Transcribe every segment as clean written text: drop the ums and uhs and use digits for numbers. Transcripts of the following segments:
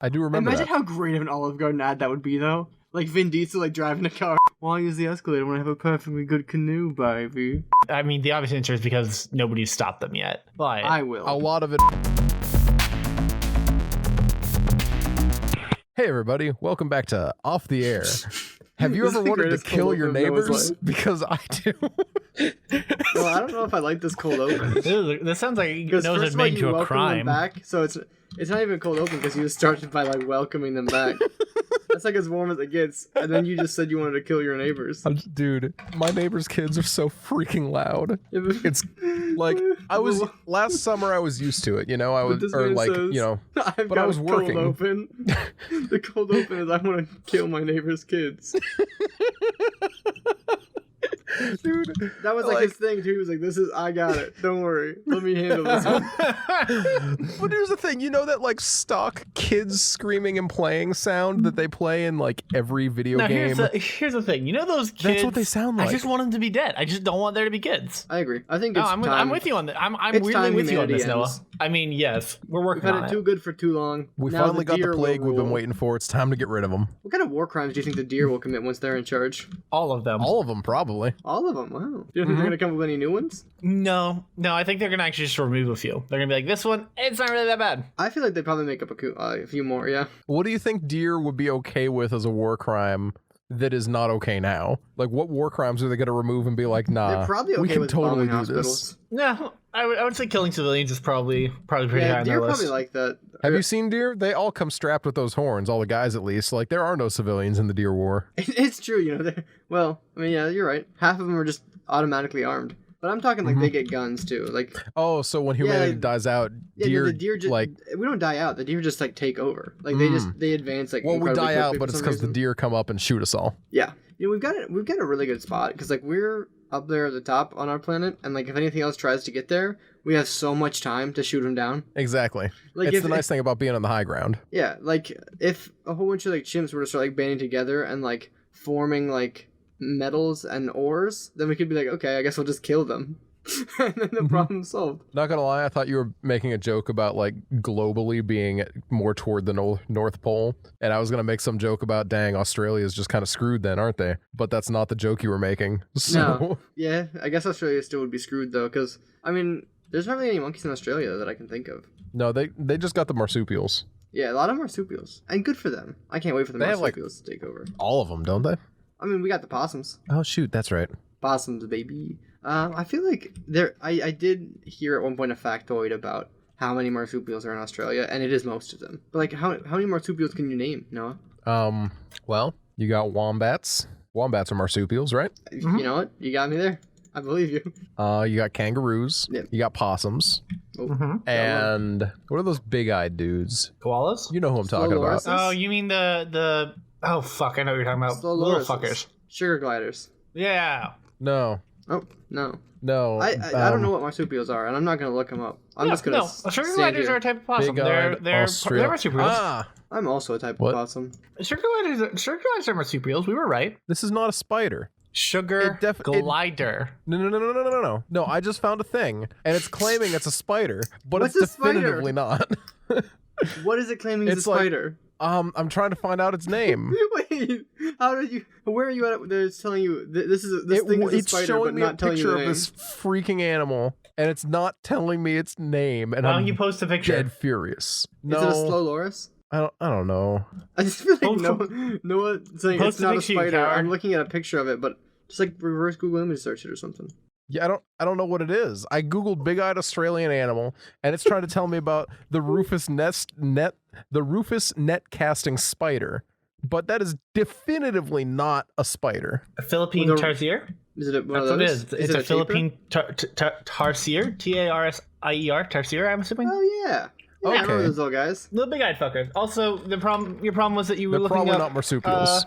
I do remember Imagine that. how great of an Olive Garden ad that would be, though. Like Vin Diesel, like driving a car. Why use the escalator when I have a perfectly good canoe, baby? I mean, the obvious answer is because nobody's stopped them yet. But I will. A lot of it. Hey everybody, welcome back to Off the Air. Have you This ever is the wanted to greatest kill cold your open of Noah's neighbors? life. Because I do. Well, I don't know if I like this cold open. This sounds like Because Noah's first of all, admitting you to a welcome them crime. back, so it's not even cold open because you just started by like welcoming them back. That's like as warm as it gets, and then you just said you wanted to kill your neighbors. Dude, my neighbor's kids are so freaking loud. It's like last summer I was used to it, you know. I was I've but got I was a working. Cold open. The cold open is I want to kill my neighbor's kids. Dude, that was like his thing too. He was like, I got it. Don't worry. Let me handle this one. But here's the thing, you know that like stock kids screaming and playing sound that they play in like every video game? Here's the thing. You know those kids? That's what they sound like. I just want them to be dead. I just don't want there to be kids. I agree. I think No, it's I'm with you on that. I'm weirdly with you on this, Noah. I mean, yes, we're working on We've had it. it too good for too long. We Now finally got the plague we've been rule. waiting for. It's time to get rid of them. What kind of war crimes do you think the deer will commit once they're in charge? All of them. All of them, probably. All of them. Wow. Do you think they're gonna come up with any new ones? No. I think they're gonna actually just remove a few. They're gonna be like, this one, it's not really that bad. I feel like they'd probably make up a few more. Yeah. What do you think deer would be okay with as a war crime that is not okay now? Like, what war crimes are they going to remove and be like, nah, They're probably okay we can with totally bombing do hospitals. this? No, I would say killing civilians is probably pretty high Yeah, on deer their list. probably like that. Have you seen deer? They all come strapped with those horns, all the guys at least. Like, there are no civilians in the deer war. It's true, you know. Well, I mean, yeah, you're right. Half of them are just automatically armed. But I'm talking like they get guns too. Like, oh, so when humanity dies out, deer, the deer just like, we don't die out. The deer just like take over. Like they advance like. well, we incredibly die out, quickly but for it's some because the reason. deer come up and shoot us all. Yeah, you know, we've got a really good spot because like we're up there at the top on our planet, and like if anything else tries to get there, we have so much time to shoot them down. Exactly. Like it's the nice thing about being on the high ground. Yeah, like if a whole bunch of like chimps were to start like banding together and like forming like metals and ores, then we could be like, okay, I guess we'll just kill them. And then the problem's solved. Not gonna lie, I thought you were making a joke about like globally being more toward the North Pole, and I was gonna make some joke about, dang, Australia's just kind of screwed then, aren't they? But that's not the joke you were making. So No. Yeah, I guess Australia still would be screwed though, because I mean, there's not really any monkeys in Australia that I can think of. no, they just got the marsupials. Yeah, a lot of marsupials, and good for them. I can't wait for the They have, like, marsupials to take over. All of them, don't they? I mean, we got the possums. Oh shoot, that's right. Possums, baby. I feel like I did hear at one point a factoid about how many marsupials are in Australia, and it is most of them. But like, how many marsupials can you name, Noah? Well, you got wombats. Wombats are marsupials, right? You know what? You got me there. I believe you. You got kangaroos. Yep. You got possums. Oh, And what are those big-eyed dudes? Koalas? You know who I'm talking about. Slow Oh, you mean the oh fuck, I know what you're talking about. Little fuckers. Sugar gliders. Yeah. No. Oh, no. No. I don't know what marsupials are, and I'm not going to look them up. I'm just going to sugar gliders are a type of possum. They're marsupials. Ah, I'm also a type What? of possum. Sugar gliders are marsupials. We were right. this is not a spider. Sugar glider. No. No, I just found a thing, and it's claiming it's a spider, but What's it's a spider? definitively not. What is it claiming is It's a like- spider? I'm trying to find out its name. Wait, how did you? Where are you at? It's telling you this thing is a It's spider, showing but me not a telling you picture the of name. this freaking animal, and it's not telling me its name, and Why I'm don't you post a picture? dead furious. No, Is it a slow loris? I don't know. I just feel like Post Noah saying post it's a not a picture, you spider. coward. I'm looking at a picture of it, but just like reverse Google image search it or something. Yeah, I don't know what it is. I googled big-eyed Australian animal, and it's trying to tell me about the Rufus net casting spider, but that is definitively not a spider. A Philippine With a- tarsier? Is it one That's of what it those? is. It's it a taper? Philippine tarsier. Tarsier. Tarsier, I'm assuming. Oh yeah. Yeah, I remember Okay. those little guys. Little big-eyed fuckers. Also, your problem was that you were They're looking probably up. not marsupials.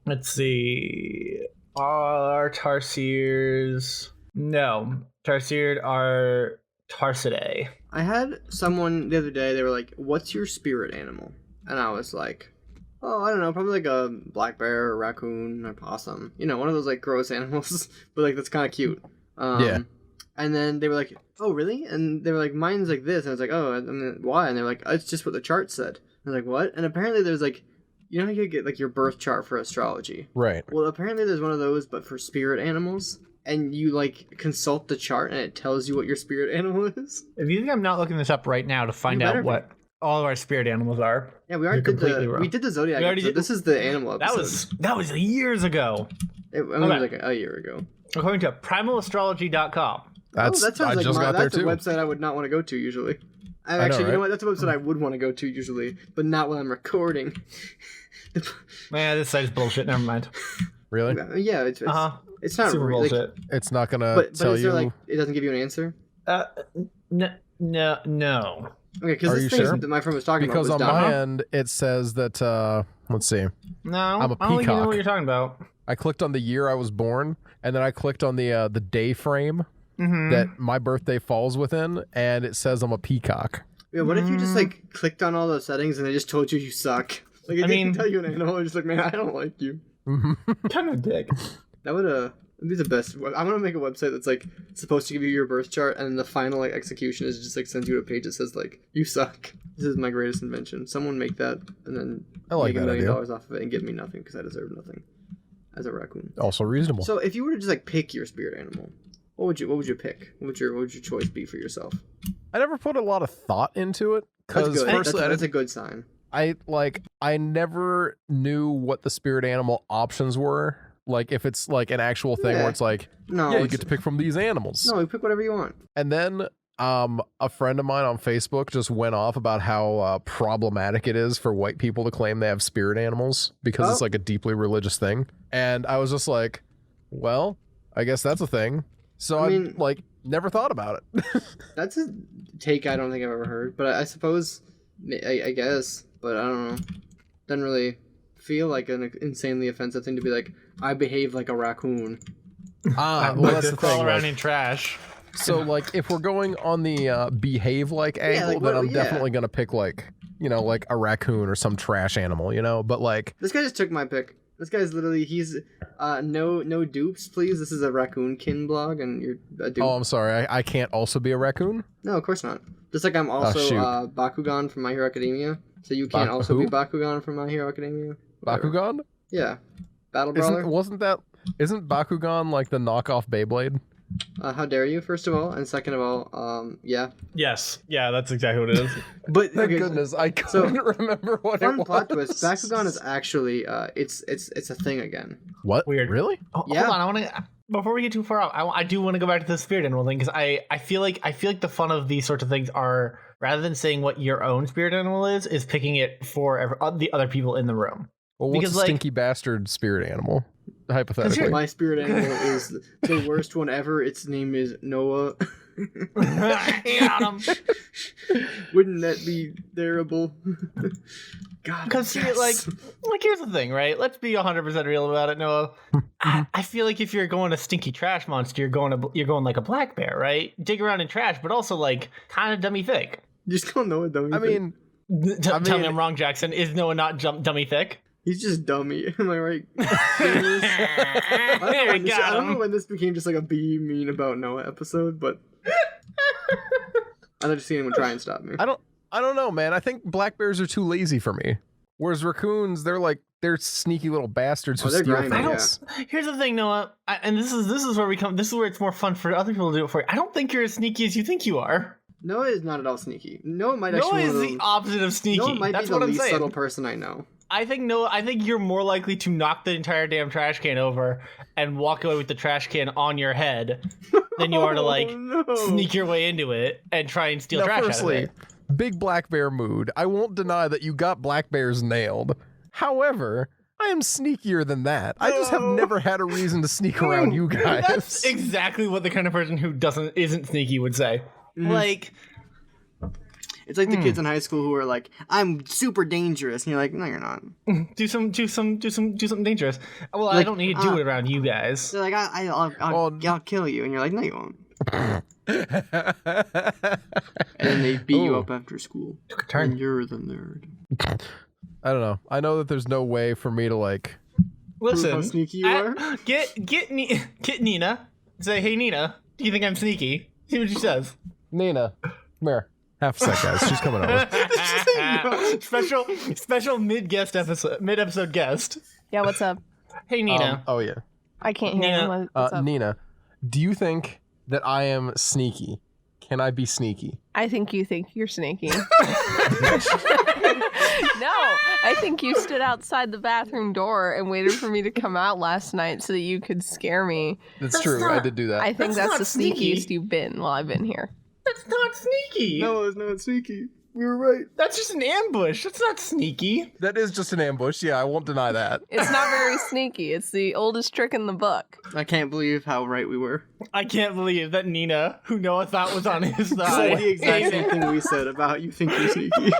Let's see. Are tarsiers? No, tarsiers are tarsidae. I had someone the other day. They were like, "What's your spirit animal?" And I was like, "Oh, I don't know. Probably like a black bear, or raccoon, or possum. You know, one of those like gross animals, but like that's kind of cute." Yeah. And then they were like, "Oh, really?" And they were like, "Mine's like this." And I was like, "Oh, I mean, why?" And they were like, "It's just what the chart said." I was like, what? And apparently there's like, you know how you get like your birth chart for astrology? Right. Well, apparently there's one of those, but for spirit animals. And you like consult the chart and it tells you what your spirit animal is. If you think I'm not looking this up right now to find You better out what all of our spirit animals are. Yeah, we already You're did completely wrong. we did the zodiac We already episode. did- This is the animal episode. That was years ago. It was like a year ago. According to primalastrology.com. That's that sounds I like just got there that's a too. website I would not want to go to usually. know, Actually, you know right? what? That's a website I would want to go to usually, but not when I'm recording. Man, this site's bullshit. Never mind. Really? Yeah, it's it's not Super really, bullshit. It's not gonna but tell is there you. like it doesn't give you an answer? No. Okay, because Are this you thing sure? that my friend was talking Because on about was dumb. my end it says that let's see. No, I'm a I don't think you know peacock. what you're talking about. I clicked on the year I was born, and then I clicked on the day frame Mm-hmm. that my birthday falls within, and it says I'm a peacock. Yeah, what if you just like clicked on all those settings and they just told you suck? Like it didn't tell you an animal. It's just like, man, I don't like you. Kind of dick. That would be the best. I'm gonna make a website that's like supposed to give you your birth chart, and the final like execution is just like sends you a page that says like you suck. This is my greatest invention. Someone make that and then I like make that $1 million idea. off of it and give me nothing because I deserve nothing as a raccoon. Also reasonable. So if you were to just like pick your spirit animal, what would you pick? What would your choice be for yourself? I never put a lot of thought into it That's because good. firstly, That's a good sign. I never knew what the spirit animal options were. Like if it's like an actual thing Yeah. where it's like, No, yeah, you it's- get to pick from these animals. No, you pick whatever you want. And then a friend of mine on Facebook just went off about how problematic it is for white people to claim they have spirit animals because it's Oh. like a deeply religious thing. And I was just like, well, I guess that's a thing. So I mean- like never thought about it. That's a take I don't think I've ever heard, but I suppose I guess, but I don't know. Doesn't really feel like an insanely offensive thing to be like, I behave like a raccoon. Well, Like that's to the crawl thing. around Like, in trash. so like if we're going on the behave like angle, like, then what- I'm yeah. definitely gonna pick like, you know, like a raccoon or some trash animal, you know. But like, This guy just took my pick. This guy's literally he's no dupes, please. This is a raccoon-kin blog, and you're a dupe. oh, I'm sorry, I can't also be a raccoon. No, of course not. Just like I'm also shoot. Bakugan from My Hero Academia, so you can't also be who? Bakugan from My Hero Academia. Whatever. Bakugan? Yeah, Battle Brawler. Isn't Bakugan like the knockoff Beyblade? How dare you? First of all, and second of all, yeah. Yes. Yeah, that's exactly what it is. But Thank okay, goodness, I couldn't remember what it fun was. plot twist: Bakugan is actually it's a thing again. What? Weird. Really? Yeah. Hold on, I want to. Before we get too far out, I do want to go back to the spirit animal thing because I feel like the fun of these sorts of things are rather than saying what your own spirit animal is picking it for the other people in the room. Well, what's Because, a like- stinky bastard spirit animal? Hypothetically. My spirit animal is the worst one ever. Its name is Noah. Got him. Wouldn't that be terrible? God, Because yes. like here's the thing, right? Let's be 100% real about it, Noah. I feel like if you're going a stinky trash monster, you're going like a black bear, right? Dig around in trash, but also like kind of dummy thick. You just don't know what dummy. I mean, Tell me mean- I'm wrong, Jackson. Is Noah not dummy thick? he's just dummy. Am I right? I don't know when this became just like a be mean about Noah episode, but I've never seen anyone try and stop me. I don't know, man. I think black bears are too lazy for me. Whereas raccoons, they're sneaky little bastards who Oh, they're steal grimy, things. Here's the thing, Noah, and this is where we come. This is where it's more fun for other people to do it for you. I don't think you're as sneaky as you think you are. Noah is not at all sneaky. Noah might Noah actually is the opposite of sneaky. Noah might That's be what the I'm least saying. subtle person I know. I think you're more likely to knock the entire damn trash can over and walk away with the trash can on your head than you are to like Oh, no. sneak your way into it and try and steal Now, trash firstly, out of it. big black bear mood. I won't deny that you got black bears nailed. However, I am sneakier than that. I just have No. never had a reason to sneak around you guys. That's exactly what the kind of person who isn't sneaky would say. Like, It's like the kids in high school who are like, "I'm super dangerous," and you're like, "No, you're not." do something dangerous. Well, I Like, don't need to do it around you guys. They're like, "I'll kill you," and you're like, "No, you won't." And then they beat you Ooh. up after school. turn. And you're the nerd. I don't know. I know that there's no way for me to like. Listen, how sneaky you are? Get Nina. Say, hey Nina, do you think I'm sneaky? See what she says. Nina, come here. Half a sec, guys. She's coming over. special mid episode guest. Yeah, what's up? Hey Nina. Oh yeah. I can't hear Nina. you. What's up? Nina, do you think that I am sneaky? Can I be sneaky? I think you think you're sneaky. No, I think you stood outside the bathroom door and waited for me to come out last night so that you could scare me. That's true. I did do that. I think That's that's not the sneaky. sneakiest you've been while I've been here. That's not sneaky. No, it's not sneaky. We were right. That's just an ambush. That's not sneaky. That is just an ambush. Yeah, I won't deny that. It's not very sneaky. It's the oldest trick in the book. I can't believe how right we were. I can't believe that Nina, who Noah thought was on his Said side, the exact same thing we said about you think you're sneaky.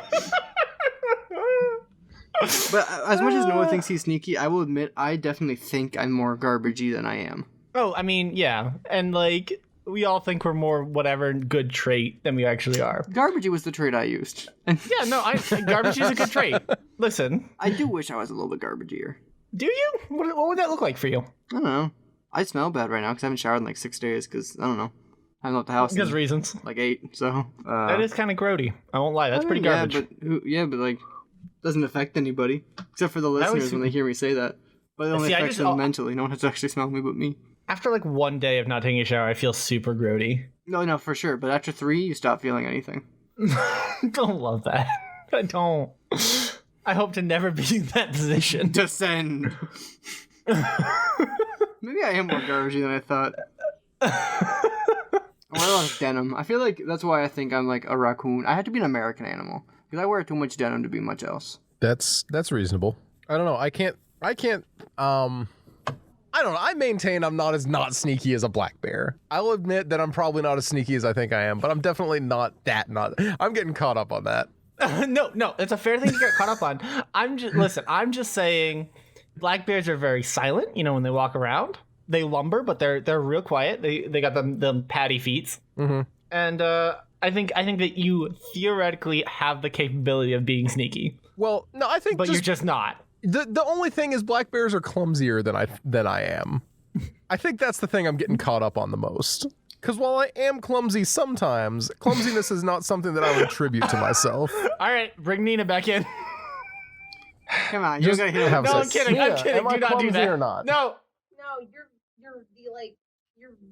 But as much as Noah thinks he's sneaky, I will admit I definitely think I'm more garbagey than I am. Oh, I mean, yeah. And, like, we all think we're more whatever good trait than we actually are. Garbagey was the trait I used. And Yeah, no, garbage is a good trait. Listen, I do wish I was a little bit garbagier. do you? What would that look like for you? I don't know. I smell bad right now because I haven't showered in like 6 days because, I don't know. I haven't left the house Because in reasons. like 8, so... That is kind of grody. I won't lie. That's pretty garbage. Yeah, but like, doesn't affect anybody. Except for the listeners when they hear me say that. But it only See, I affects just- them mentally. No one has to actually smell me but me. After, like, one day of not taking a shower, I feel super grody. No, for sure. But after 3, you stop feeling anything. Don't love that. I don't. I hope to never be in that position. Descend. Maybe I am more garbagey than I thought. I wear a lot of denim. I feel like that's why I think I'm like a raccoon. I have to be an American animal because I wear too much denim to be much else. That's reasonable. I don't know. I can't. I don't know. I maintain I'm not as not sneaky as a black bear. I'll admit that I'm probably not as sneaky as I think I am, but I'm definitely not that not. I'm getting caught up on that. No, it's a fair thing to get caught up on. I'm just saying black bears are very silent, when they walk around. They lumber, but they're real quiet. They got them patty feet. Mm-hmm. And I think that you theoretically have the capability of being sneaky, Well, no, I think but you're just not. The only thing is black bears are clumsier than I am. I think that's the thing I'm getting caught up on the most. Because while I am clumsy sometimes, clumsiness is not something that I would attribute to myself. All right, bring Nina back in. Come on, you're gonna hit have No, sex. I'm kidding. Nina, I'm kidding. am I Do not do clumsy that. or not? No. No, you're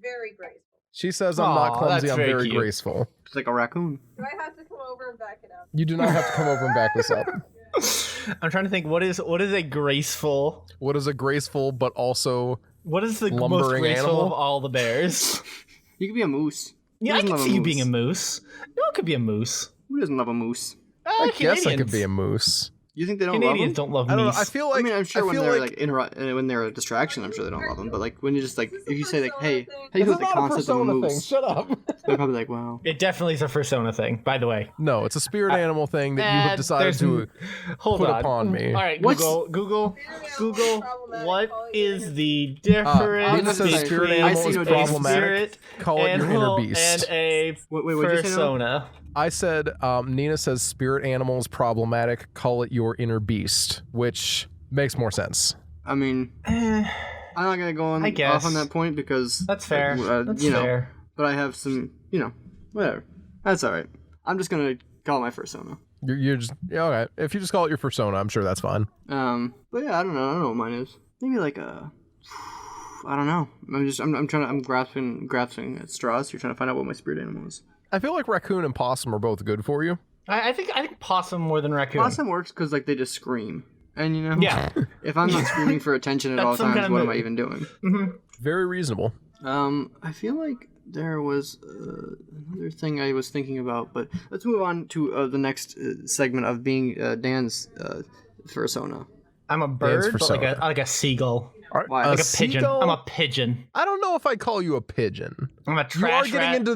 very graceful. She says I'm not Aw, clumsy, that's I'm very very cute. graceful. It's like a raccoon. Do I have to come over and back it up? You do not have to come over and back this up. I'm trying to think. What is a graceful? What is a graceful but also What is the most lumbering graceful animal? of all the bears? You could be a moose. Yeah, Who I doesn't can love see a you being a moose? moose. No, it could be a moose. Who doesn't love a moose? I guess I could be a moose. You think they don't Canadians love don't love I don't know. meese. I feel like I mean, I'm sure I when feel they're like, when they're a distraction, I'm sure they don't love them. But like when you just like, if you say like, hey, how do this you feel is about the not a concept of a persona thing. moose? Shut up. They're probably like, wow. It definitely is a persona thing, by the way. No, it's a spirit animal thing that you have decided to Hold put on. upon me. All right, What's- Google. What is the Nina difference says Sorry. spirit between I animal see is no a difference. problematic. spirit Call it your inner animal beast. and a What'd you say, Noah? persona? I said, Nina says spirit animal is problematic. Call it your inner beast, which makes more sense. I mean, I'm not gonna go on I guess. off on that point because That's fair. That's you know, fair. but I have some, whatever. That's all right. I'm just gonna call it my persona. You're just okay. If you just call it your persona, I'm sure that's fine. But yeah, I don't know what mine is. Maybe like I don't know. I'm grasping at straws. You're trying to find out what my spirit animal is. I feel like raccoon and possum are both good for you. I think possum more than raccoon. Possum works because like they just scream, and Yeah. if I'm not screaming for attention at That's all some times, kind of what am I mood. even doing? Very reasonable. I feel like there was another thing I was thinking about, but let's move on to the next segment of being Dan's persona. I'm a bird, but persona. like a seagull. Why? Like a pigeon. seagull? I'm a pigeon. I don't know if I'd call you a pigeon. I'm a trash rat.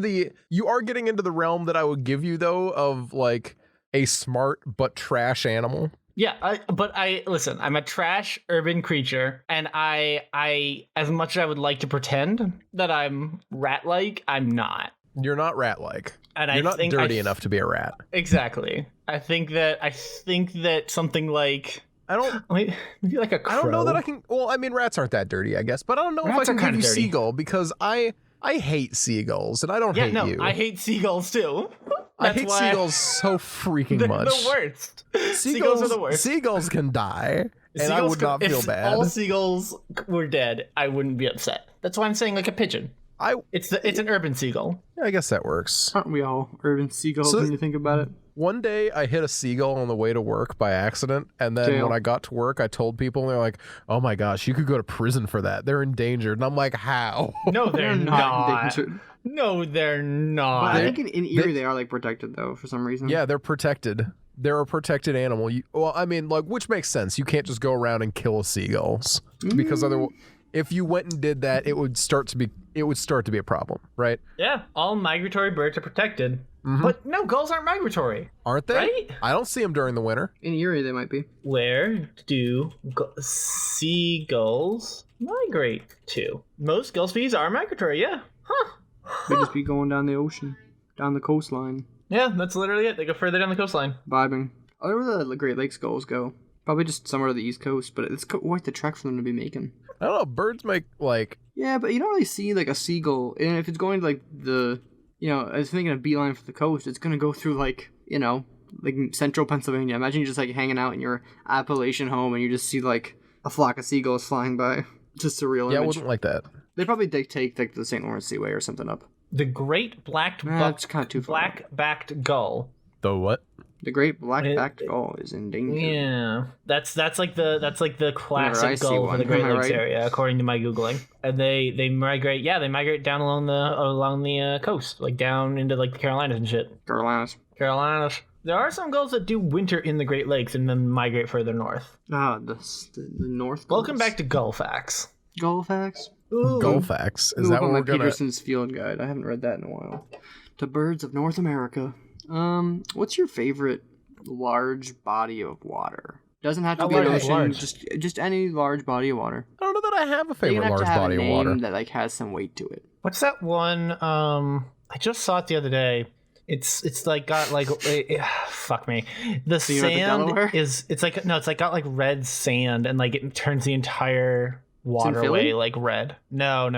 You are getting into the realm that I would give you though of like a smart but trash animal. Yeah, listen, I'm a trash urban creature, and I as much as I would like to pretend that I'm rat-like, I'm not. You're not rat-like. And You're I not think dirty enough to be a rat. Exactly. I think that something like maybe like a crow. I don't know that I can. Well, I mean, rats aren't that dirty, I guess, but I don't know if I Rats are can give kinda you dirty. seagull because I hate seagulls and I don't hate you. I hate seagulls too. I hate seagulls so freaking They're much. the worst. Seagulls are the worst. Seagulls can die, and I would not feel if bad. all seagulls were dead, I wouldn't be upset. That's why I'm saying like a pigeon. It's an urban seagull. I guess that works. Aren't we all urban seagulls when you think about it? One day I hit a seagull on the way to work by accident, and then when I got to work, I told people, and they're like, "Oh my gosh, you could go to prison for that. They're endangered." And I'm like, "How?" No, they're not. endangered. No, they're not. But I think in Erie they are like protected though for some reason. Yeah, they're protected. They're a protected animal. Which makes sense. You can't just go around and kill seagulls because otherwise, if you went and did that, it would start to be a problem, right? Yeah, all migratory birds are protected. But no, gulls aren't migratory. Aren't they? Right? I don't see them during the winter. In Erie they might be. Where do seagulls migrate to? Most gull species are migratory, yeah. Huh. They just be going down the ocean, down the coastline, Yeah, that's literally it. They go further down the coastline. vibing. I wonder where the Great Lakes gulls go. Probably just somewhere to the East Coast, but it's quite the trek for them to be making. I don't know. Birds make like Yeah, but you don't really see like a seagull, and if it's going to like I was thinking a beeline for the coast, it's gonna go through like central Pennsylvania. Imagine you're just like hanging out in your Appalachian home and you just see like a flock of seagulls flying by. Just a real yeah, I image. wouldn't like that. They probably take like the St. Lawrence Seaway or something up. The great That's kind of too far. black-backed gull. The what? The great black-backed gull is in danger. Yeah, that's like the I classic see gull for one. the Great Am I Lakes right? area, according to my googling. And they migrate. Yeah, they migrate down along the coast, like down into like the Carolinas and shit. Carolinas. There are some gulls that do winter in the Great Lakes and then migrate further north. Ah, the North Gulls. Welcome back to Gull Facts. Gull Facts. Ooh. Gull facts. Is Ooh, that what my we're gonna? Peterson's Field Guide. I haven't read that in a while. To Birds of North America. What's your favorite large body of water? Doesn't have to How be an large is ocean. large? Just any large body of water. I don't know that I have a You favorite have large to have body a of name water. that like has some weight to it. What's that one? I just saw it the other day. It's like got like fuck me. The So you know the sand Delaware? it's like got like red sand and like it turns the entire waterway Philly? like red. No.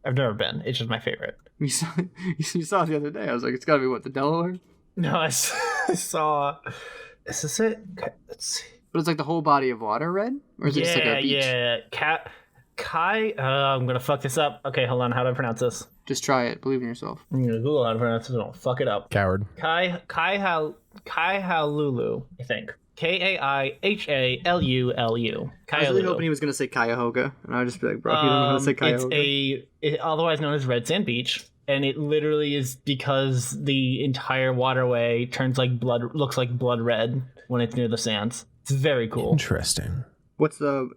I've never been. It's just my favorite. You saw it the other day. I was like, it's got to be what, the Delaware? No, I saw. Is this it? Let's see. But it's like the whole body of water red, or is it just like a beach? Yeah. Kai. I'm gonna fuck this up. Okay, hold on. How do I pronounce this? Just try it. Believe in yourself. I'm gonna Google how to pronounce this. Don't fuck it up. Coward. Kaihalulu, I think. Kaihalulu. I was really hoping he was going to say Cuyahoga, and I would just be like, bro, you don't know how to say Cuyahoga. It's otherwise known as Red Sand Beach, and it literally is because the entire waterway looks like blood red when it's near the sands. It's very cool. Interesting. What's the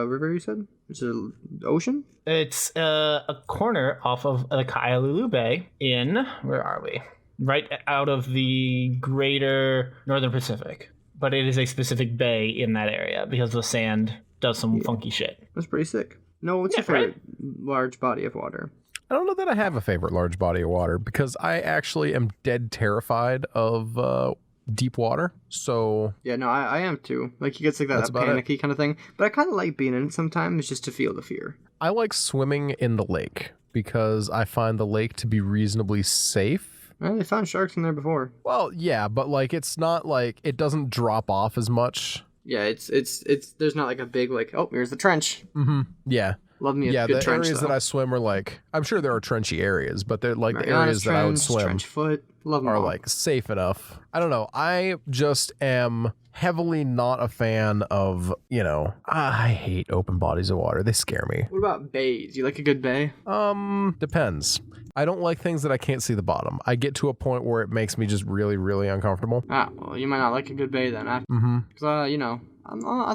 river you said? Is it the ocean? It's a corner off of the Kaihalulu Bay in, where are we? Right out of the greater Northern Pacific. But it is a specific bay in that area because the sand does some funky shit. That's pretty sick. No, what's your favorite large body of water? I don't know that I have a favorite large body of water because I actually am dead terrified of deep water. So Yeah, no, I am too. Like, he gets like That's that about it. panicky kind of thing. But I kind of like being in it sometimes just to feel the fear. I like swimming in the lake because I find the lake to be reasonably safe. Well, they found sharks in there before. Well, yeah, but like it's not like it doesn't drop off as much. Yeah, it's there's not like a big like, oh, here's the trench. Mm-hmm. Yeah. Love me a Yeah, good the trench, areas though. that I swim are like, I'm sure there are trenchy areas, but they're like the Mariana's areas that I would Trench, swim Trench foot. Love them are all. like safe enough. I don't know. I just am heavily not a fan of, I hate open bodies of water. They scare me. What about bays? You like a good bay? Depends. I don't like things that I can't see the bottom. I get to a point where it makes me just really, really uncomfortable. Well, you might not like a good bay then. Mm-hmm. Because, I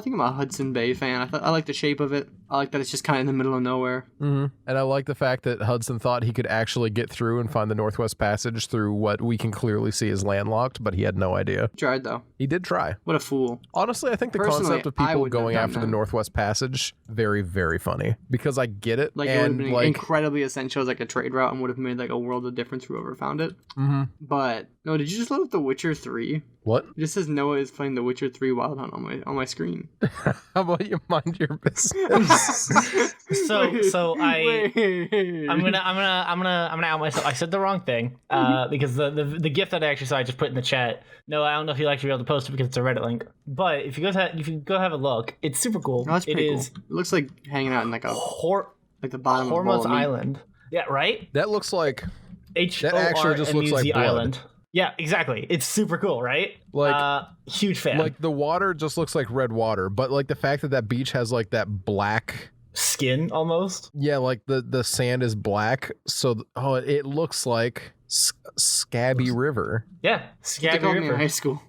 think I'm a Hudson Bay fan. I like the shape of it. I like that it's just kind of in the middle of nowhere. Mm-hmm. And I like the fact that Hudson thought he could actually get through and find the Northwest Passage through what we can clearly see is landlocked, but he had no idea. Tried, though. He did try. What a fool. Honestly, I think the Personally, concept of I people wouldn't have going done after the that. Northwest Passage, very, very funny. Because I get it. Like, it would have and been like, incredibly essential as like a trade route and would have made like a world of difference for whoever found it. mm-hmm. But, no, did you just load up The Witcher 3? What? It just says Noah is playing The Witcher 3 Wild Hunt on my screen. How about you mind your business? I'm gonna out myself. I said the wrong thing because the gift that I actually saw I just put in the chat. No, I don't know if you'll actually be able to post it because it's a Reddit link. But if you go have a look, it's super cool. Oh, that's pretty cool. It looks like hanging out in like a like the bottom of Hormuz Island. Yeah, right. That looks like That actually just looks like blood. Island. Yeah, exactly. It's super cool, right? Like huge fan. Like the water just looks like red water, but like the fact that beach has like that black skin almost. Yeah, like the sand is black, so it looks like Scabby River. Yeah, Scabby River. Me in high school.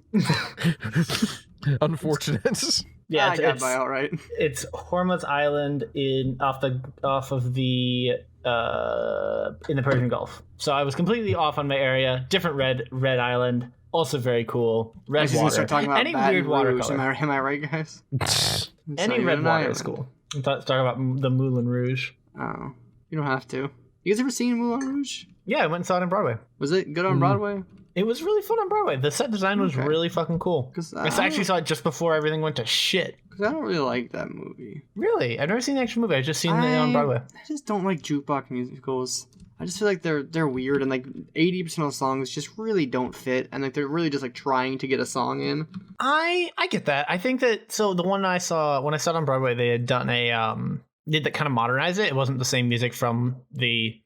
Unfortunate. Yeah, I got by all right. It's Hormuz Island off of the in the Persian Gulf. So I was completely off on my area. Different red island, also very cool. Red water. Start talking about any weird water color. Am I right, guys? Any red water is cool. Let's talk about the Moulin Rouge. Oh, you don't have to. You guys ever seen Moulin Rouge? Yeah, I went and saw it on Broadway. Was it good on Broadway? It was really fun on Broadway. The set design was really fucking cool. I actually saw it just before everything went to shit. Because I don't really like that movie. Really? I've never seen the actual movie. I've just seen it on Broadway. I just don't like jukebox musicals. I just feel like they're weird and like 80% of the songs just really don't fit and like they're really just like trying to get a song in. I get that. I think that the one I saw when I saw it on Broadway, they had done did that kind of modernize it. It wasn't the same music from the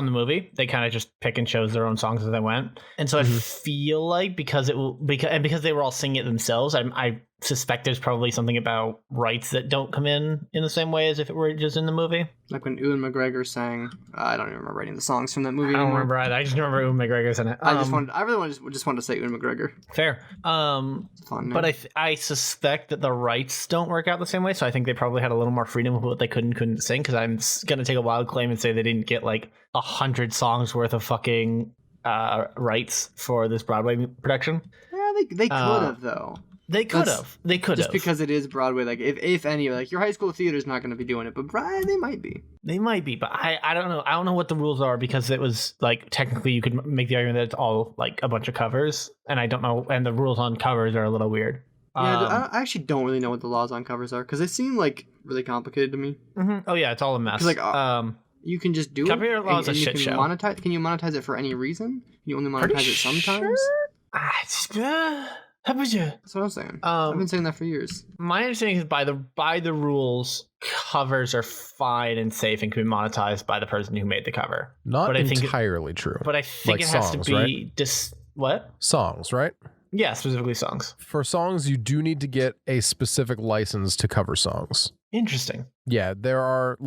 movie. They kind of just pick and chose their own songs as they went. And so I feel like because they were all singing it themselves, I suspect there's probably something about rights that don't come in the same way as if it were just in the movie. Like when Ewan McGregor sang, I don't even remember writing the songs from that movie. I don't remember either. I just remember Ewan McGregor's in it. I really wanted to say Ewan McGregor. Fair. But I suspect that the rights don't work out the same way, so I think they probably had a little more freedom with what they could and couldn't sing, because I'm gonna take a wild claim and say they didn't get like 100 songs worth of fucking rights for this Broadway production. Yeah, they could have though. They could have. Just because it is Broadway, like if any, like your high school theater is not going to be doing it, but they might be. They might be, but I don't know. I don't know what the rules are, because it was like technically you could make the argument that it's all like a bunch of covers, and I don't know. And the rules on covers are a little weird. Yeah, I actually don't really know what the laws on covers are, because they seem like really complicated to me. Oh yeah, it's all a mess. Like you can just do copyright it. Law is a shit show. Can you monetize it for any reason? Can you only monetize it sometimes? That's what I'm saying. I've been saying that for years. My understanding is by the rules, covers are fine and safe and can be monetized by the person who made the cover. Not entirely true. But I think like it has songs, to be right? What? Songs, right? Yeah, specifically songs. For songs, you do need to get a specific license to cover songs. Interesting. Yeah, there are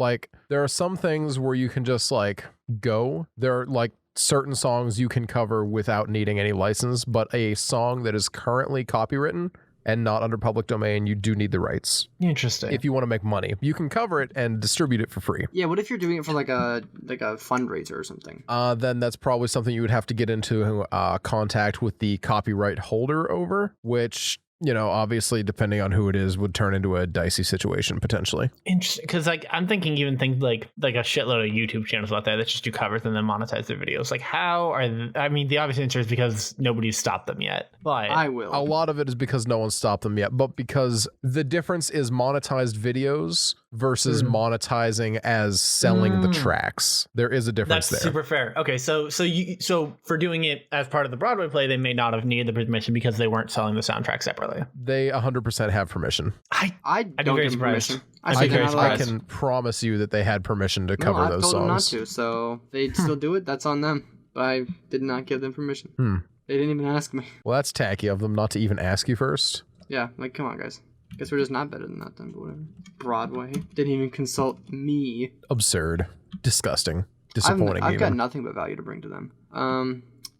some things where you can just like go. There are like certain songs you can cover without needing any license, but a song that is currently copywritten and not under public domain, you do need the rights. Interesting. If you want to make money, you can cover it and distribute it for free. Yeah, what if you're doing it for like a fundraiser or something? Then that's probably something you would have to get into contact with the copyright holder over, which, you know, obviously depending on who it is, would turn into a dicey situation potentially. Interesting, because like I'm thinking even things like a shitload of YouTube channels out there that just do covers and then monetize their videos. Like how are I mean, the obvious answer is because nobody's stopped them yet. But I will. A lot of it is because no one's stopped them yet, but because the difference is monetized videos versus monetizing as selling the tracks. There is a difference there. That's super fair. Okay, so for doing it as part of the Broadway play, they may not have needed the permission because they weren't selling the soundtrack separately. They 100% have permission. I'd be very surprised. I can promise you that they had permission to cover those songs. I told them not to, so they'd still do it. That's on them. But I did not give them permission. They didn't even ask me. Well, that's tacky of them not to even ask you first. Yeah, like, come on, guys. Guess we're just not better than that then, but whatever. Broadway didn't even consult me. Absurd. Disgusting. Disappointing. I've got nothing but value to bring to them.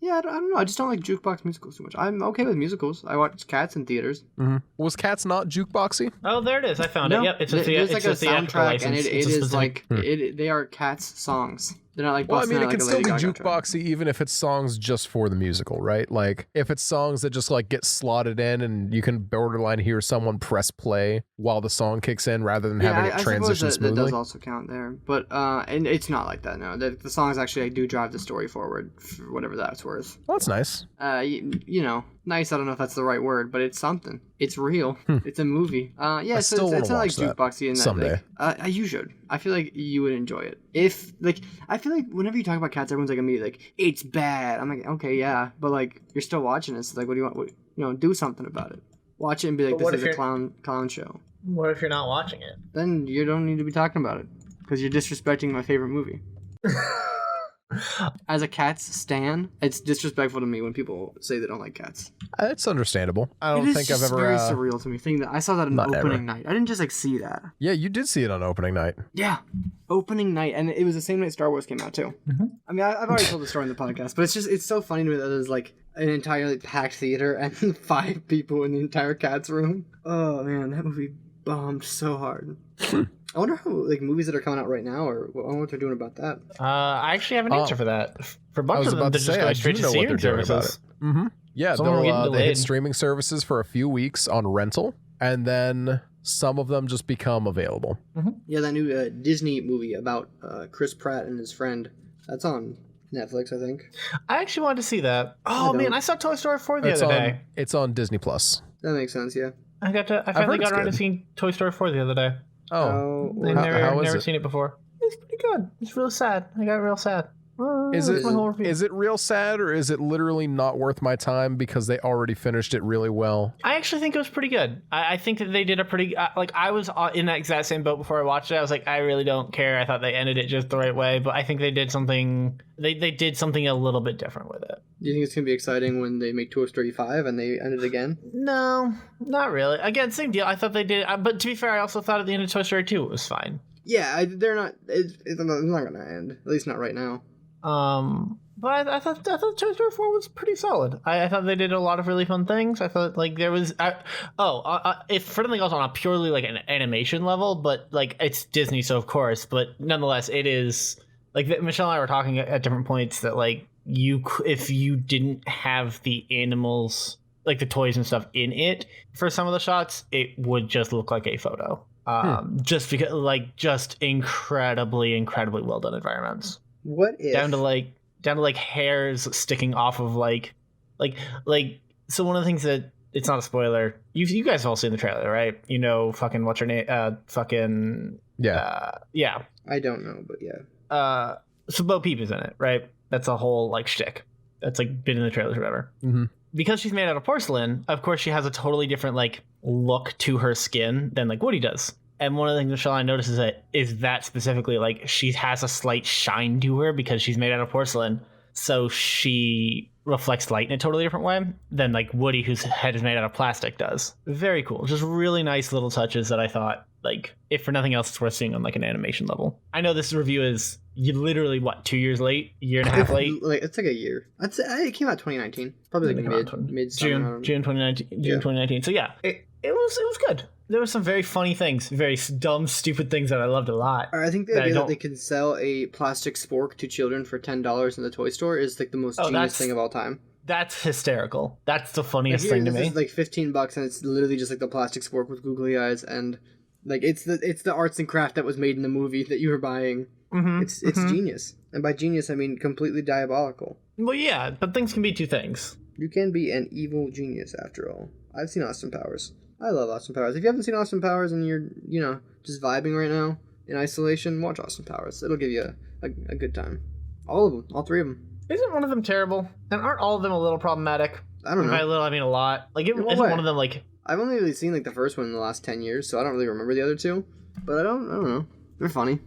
Yeah, I don't know. I just don't like jukebox musicals too much. I'm okay with musicals. I watch Cats in theaters. Was Cats not jukeboxy? Oh, there it is. I found it. Yep, it's like a soundtrack, and it is like they are Cats songs. They're not like. Well, I mean, it can still be jukeboxy track. Even if it's songs just for the musical, right? Like if it's songs that just like get slotted in, and you can borderline hear someone press play while the song kicks in, rather than having it transition smoothly. That does also count there, but and it's not like that. No, the songs actually do drive the story forward, for whatever that's worth. Well, that's nice. You know, nice. I don't know if that's the right word, but it's something. It's real. It's a movie. Yeah, so still it's wanna not like watch that jukeboxy in that. someday. You should. I feel like you would enjoy it. If like, I feel like whenever you talk about cats, everyone's like immediately like, it's bad. I'm like, okay, yeah, but like you're still watching it. So like, what do you want? Do something about it. Watch it and be like, this is a clown show. What if you're not watching it? Then you don't need to be talking about it because you're disrespecting my favorite movie. As a Cats stan, it's disrespectful to me when people say they don't like cats. It's understandable. I don't think I've ever. Very surreal to me. Thinking that I saw that on Not opening ever. night. I didn't just like see that. Yeah, you did see it on opening night. Yeah, opening night, and it was the same night Star Wars came out too. Mm-hmm. I mean, I've already told the story in the podcast, but it's so funny to me that there's like an entirely packed theater and 5 people in the entire Cats room. Oh man, that movie bombed so hard. I wonder how like movies that are coming out right now, or I wonder what they're doing about that. I actually have an answer for that. For a bunch of them, they're just going straight to streaming services. Mm-hmm. Yeah, Some are getting they hit delayed. streaming services for a few weeks on rental, and then some of them just become available. Yeah, that new Disney movie about Chris Pratt and his friend. That's on Netflix, I think. I actually wanted to see that. Oh man, I saw Toy Story 4 the other day. It's on Disney Plus. That makes sense, yeah. I finally got around to good. seeing Toy Story 4 the other day. Oh, I've how is never it? seen it before. It's pretty good. It's real sad. I got real sad. Is That's my whole review. it real sad, or is it literally not worth my time because they already finished it really well? I actually think it was pretty good. I think that they did a pretty I was in that exact same boat before I watched it. I was like, I really don't care. I thought they ended it just the right way, but I think they did something. They did something a little bit different with it. Do you think it's gonna be exciting when they make Toy Story 5 and they end it again? No, not really. Again, same deal. I thought they did, but to be fair, I also thought at the end of Toy Story 2 it was fine. Yeah, they're not. It's not gonna end. At least not right now. But I thought Toy Story 4 was pretty solid. I thought they did a lot of really fun things. I thought like there was if for anything else on a purely like an animation level, but like it's Disney, so of course. But nonetheless, it is like Michelle and I were talking at different points that like if you didn't have the animals like the toys and stuff in it for some of the shots, it would just look like a photo. Just because like just incredibly well done environments. What if down to like hairs sticking off of like so one of the things that it's not a spoiler, you guys have all seen the trailer, right? Fucking what's her name, yeah, I don't know, but yeah. So Bo Peep is in it, right? That's a whole like shtick that's like been in the trailers or whatever. Mm-hmm. Because she's made out of porcelain, of course she has a totally different like look to her skin than like Woody does. And one of the things Michelle I noticed is that specifically, like, she has a slight shine to her because she's made out of porcelain. So she reflects light in a totally different way than, like, Woody, whose head is made out of plastic, does. Very cool. Just really nice little touches that I thought, like, if for nothing else, it's worth seeing on, like, an animation level. I know this review is literally, 2 years late? Year and a half late? It's like a year. I'd say it came out 2019. Probably like mid June 2019. So yeah, it was good. There were some very funny things, very dumb, stupid things that I loved a lot. I think the idea that they can sell a plastic spork to children for $10 in the toy store is like the most genius thing of all time. That's hysterical. That's the funniest thing to me. It's like $15 and it's literally just like the plastic spork with googly eyes, and like it's the arts and craft that was made in the movie that you were buying. Mm-hmm, it's genius, and by genius I mean completely diabolical. Well, yeah, but things can be two things. You can be an evil genius after all. I've seen Austin Powers. I love Austin Powers. If you haven't seen Austin Powers and you're, just vibing right now in isolation, watch Austin Powers. It'll give you a good time. All of them. All 3 of them. Isn't one of them terrible? And aren't all of them a little problematic? I don't know. By a little, I mean a lot. Like, isn't one of them, like... I've only really seen, like, the first one in the last 10 years, so I don't really remember the other 2. But I don't know. They're funny.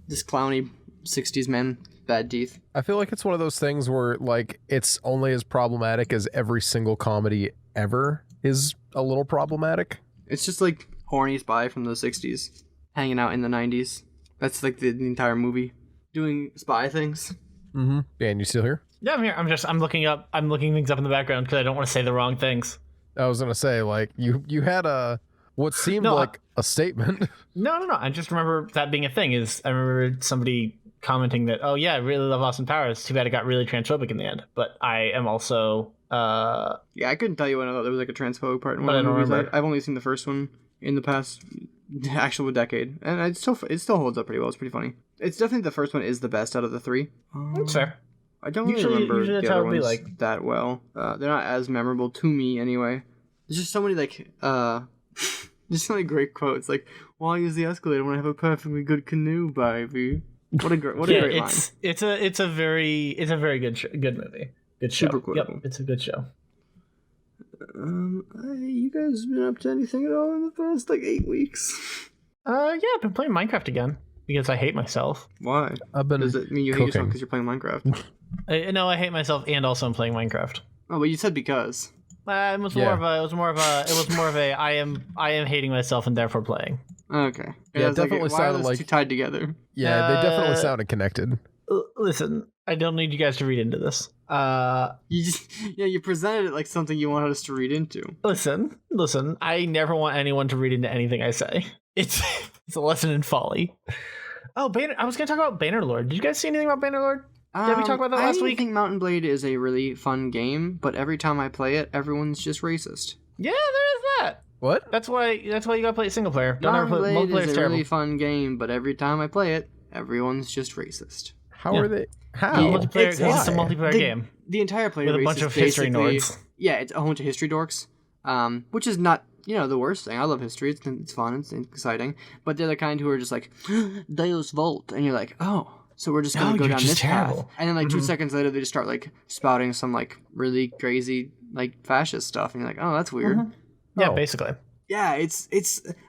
This clowny 60s man, bad teeth. I feel like it's one of those things where, like, it's only as problematic as every single comedy ever is a little problematic. It's just like horny spy from the 60s hanging out in the 90s. That's like the entire movie. Doing spy things. Mm-hmm. Dan, you still here? Yeah, I'm here. I'm looking things up in the background because I don't want to say the wrong things. I was gonna say, like, you had what seemed like a statement. No. I just remember that being a thing. I remember somebody commenting that, oh yeah, I really love Austin Powers. Too bad it got really transphobic in the end. But I am also yeah, I couldn't tell you when I thought there was like a transphobic part in one one of the movies. remember. I've only seen the first one in the past actual decade, and it still holds up pretty well. It's pretty funny. It's definitely the first one is the best out of the 3. That's fair. I don't really remember the other ones that well. They're not as memorable to me anyway. There's just so many there's so many great quotes like, "Why use the escalator when I have a perfectly good canoe, baby?" What a great line. It's a very good movie. Good show. Super quotable. Yep, it's a good show. You guys been up to anything at all in the past 8 weeks? Yeah, I've been playing Minecraft again because I hate myself. Why? Does it mean you hate yourself because you're playing Minecraft? No, I hate myself and also I'm playing Minecraft. Oh, but you said because. It was more of a I am hating myself and therefore playing. Okay. Yeah, it definitely sounded like two tied together. Yeah, they definitely sounded connected. Listen, I don't need you guys to read into this. You presented it like something you wanted us to read into. Listen. I never want anyone to read into anything I say. It's a lesson in folly. Oh, I was gonna talk about Bannerlord. Did you guys see anything about Bannerlord? Did we talk about that last week? I think Mountain Blade is a really fun game, but every time I play it, everyone's just racist. Yeah, there is that. What? That's why you gotta play it single player. Don't Mountain ever play multiplayer. Blade is a really fun game, but every time I play it, everyone's just racist. How are they? How? It's a multiplayer game. The entire player with a base bunch is of history nerds. Yeah, it's a whole bunch of history dorks, which is not the worst thing. I love history. It's fun. It's exciting. But they're the kind who are just like Deus Volt, and you're like, oh. So we're just gonna go down this path, and then 2 seconds later they just start spouting some really crazy fascist stuff, and you're like, oh, that's weird. Yeah, basically. Yeah, it's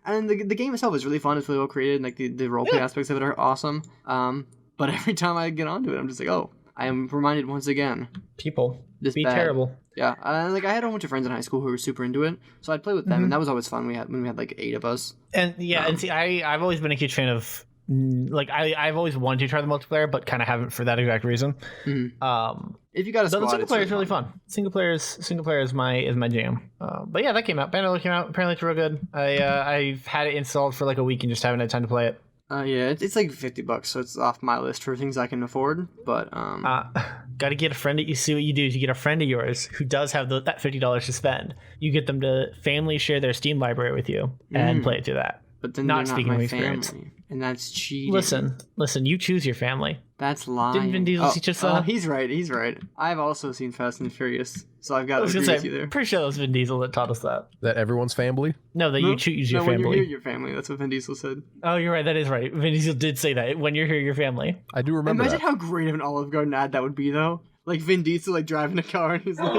and the game itself is really fun. It's really well created, and the roleplay aspects of it are awesome. But every time I get onto it, I'm just like, oh, I am reminded once again. People be bad. terrible. Yeah, I had a bunch of friends in high school who were super into it, so I'd play with them, and that was always fun. We had 8 of us. And and see, I've always been a huge fan of. I've always wanted to try the multiplayer, but kind of haven't for that exact reason. If you got a squad, the single player is really fun. Single player is my jam. But yeah, that came out. Bannerlord came out. Apparently, it's real good. I've had it installed for a week and just haven't had time to play it. Yeah, it's $50, so it's off my list for things I can afford. But got to get a friend. You see what you do is you get a friend of yours who does have that $50 to spend. You get them to Fambly share their Steam library with you and play it through that. But then not they're speaking not my of experience. family, and that's cheating. Listen. You choose your family. That's lying. Didn't Vin Diesel teach us that? Oh, he's right. I've also seen Fast and Furious, so I've got to agree with you there. Pretty sure that was Vin Diesel that taught us that. That everyone's family? No, that you choose your family. When you're here, your family. That's what Vin Diesel said. Oh, you're right. That is right. Vin Diesel did say that. When you're here, your family. I do remember Imagine that. how great of an Olive Garden ad that would be, though. Vin Diesel driving a car, and he's like...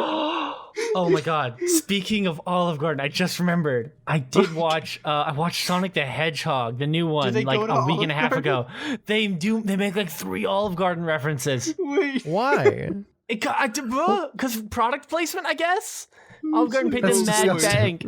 Oh my god. Speaking of Olive Garden, I just remembered. I did watch I watched Sonic the Hedgehog, the new one, a week and a half ago. They make 3 Olive Garden references. Wait. Why? Because product placement, I guess. Olive Garden paid them mad bank.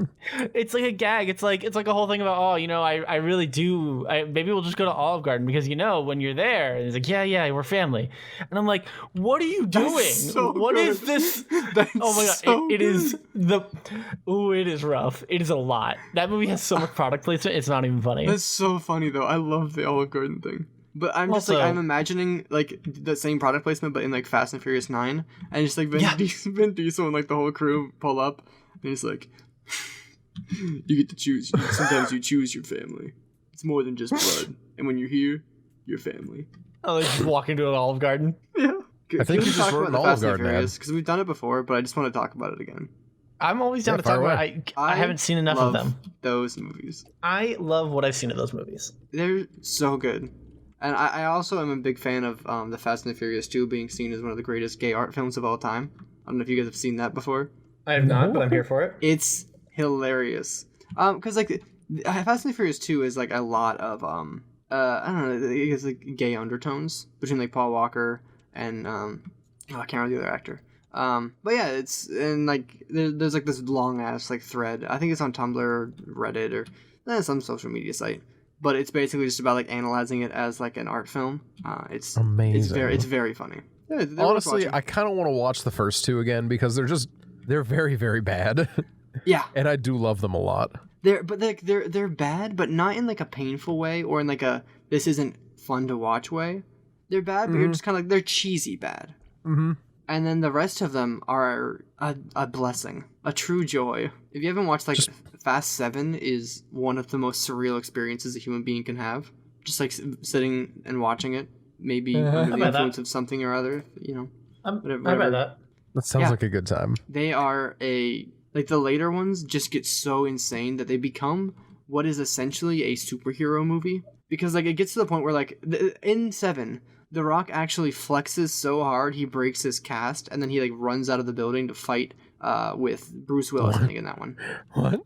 It's like a gag. It's like a whole thing about I really do. Maybe we'll just go to Olive Garden because when you're there, and it's like yeah we're family, and I'm like, what are you doing? What is this? That's oh my god, so it is it is rough. It is a lot. That movie has so much product placement. It's not even funny. That's so funny though. I love the Olive Garden thing. But I'm just Also, I'm imagining the same product placement, but in Fast and Furious 9, and just Vin Diesel and the whole crew pull up, and it's you get to choose. Sometimes you choose your family. It's more than just blood, and when you're here, your family. Oh, they just walk into an Olive Garden. Yeah, I think you just wrote an Olive Garden ad because we've done it before, but I just want to talk about it again. I'm always down to talk about it. I haven't seen enough of them. Those movies. I love what I've seen of those movies. They're so good. And I also am a big fan of the Fast and the Furious 2 being seen as one of the greatest gay art films of all time. I don't know if you guys have seen that before. I have not, but I'm here for it. It's hilarious. Because Fast and the Furious 2 is a lot of I don't know, it's gay undertones between Paul Walker and I can't remember the other actor. But yeah, it's and there's this long ass thread. I think it's on Tumblr or Reddit or some social media site. But it's basically just about analyzing it as an art film. It's amazing. It's very funny. Yeah, honestly, I kind of want to watch the first 2 again because they're very, very bad. Yeah, and I do love them a lot. They're bad, but not in a painful way or in a this isn't fun to watch way. They're bad, but you're just kind of they're cheesy bad. Mm-hmm. And then the rest of them are a blessing, a true joy. If you haven't watched Fast 7 is one of the most surreal experiences a human being can have. Just sitting and watching it, maybe under the influence of something or other, I bet that. That sounds like a good time. They are like the later ones just get so insane that they become what is essentially a superhero movie. Because like it gets to the point where like in 7, The Rock actually flexes so hard he breaks his cast, and then he like runs out of the building to fight with Bruce Willis. I think in that one. What?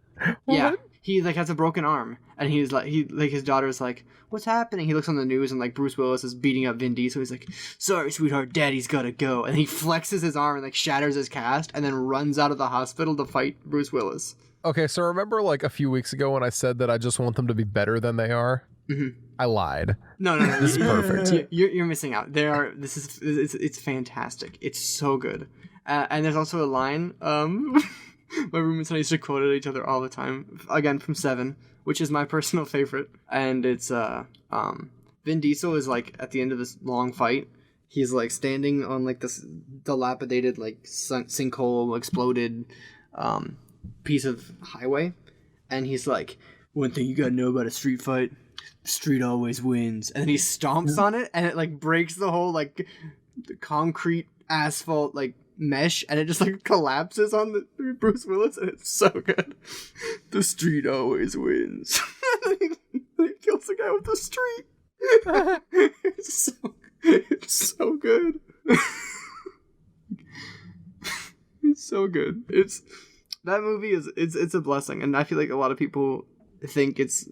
Yeah, he like has a broken arm, and he's like his daughter's like, "What's happening?" He looks on the news, and like Bruce Willis is beating up Vin Diesel. He's like, "Sorry, sweetheart, Daddy's gotta go," and he flexes his arm and like shatters his cast, and then runs out of the hospital to fight Bruce Willis. Okay, so remember like a few weeks ago when I said that I just want them to be better than they are? Mm-hmm. I lied. No. This is perfect. You're missing out. It's fantastic. It's so good. And there's also a line. My roommates and I used to quote at each other all the time. Again from 7, which is my personal favorite. And it's Vin Diesel is like at the end of this long fight. He's like standing on like this dilapidated like sinkhole exploded piece of highway, and he's like, "One thing you gotta know about a street fight. The street always wins." And then he stomps on it, and it like breaks the whole like the concrete asphalt like mesh, and it just like collapses on the Bruce Willis, and it's so good. The street always wins. And he kills the guy with the street. It's so good. It's so good. That movie it's a blessing, and I feel like a lot of people think it's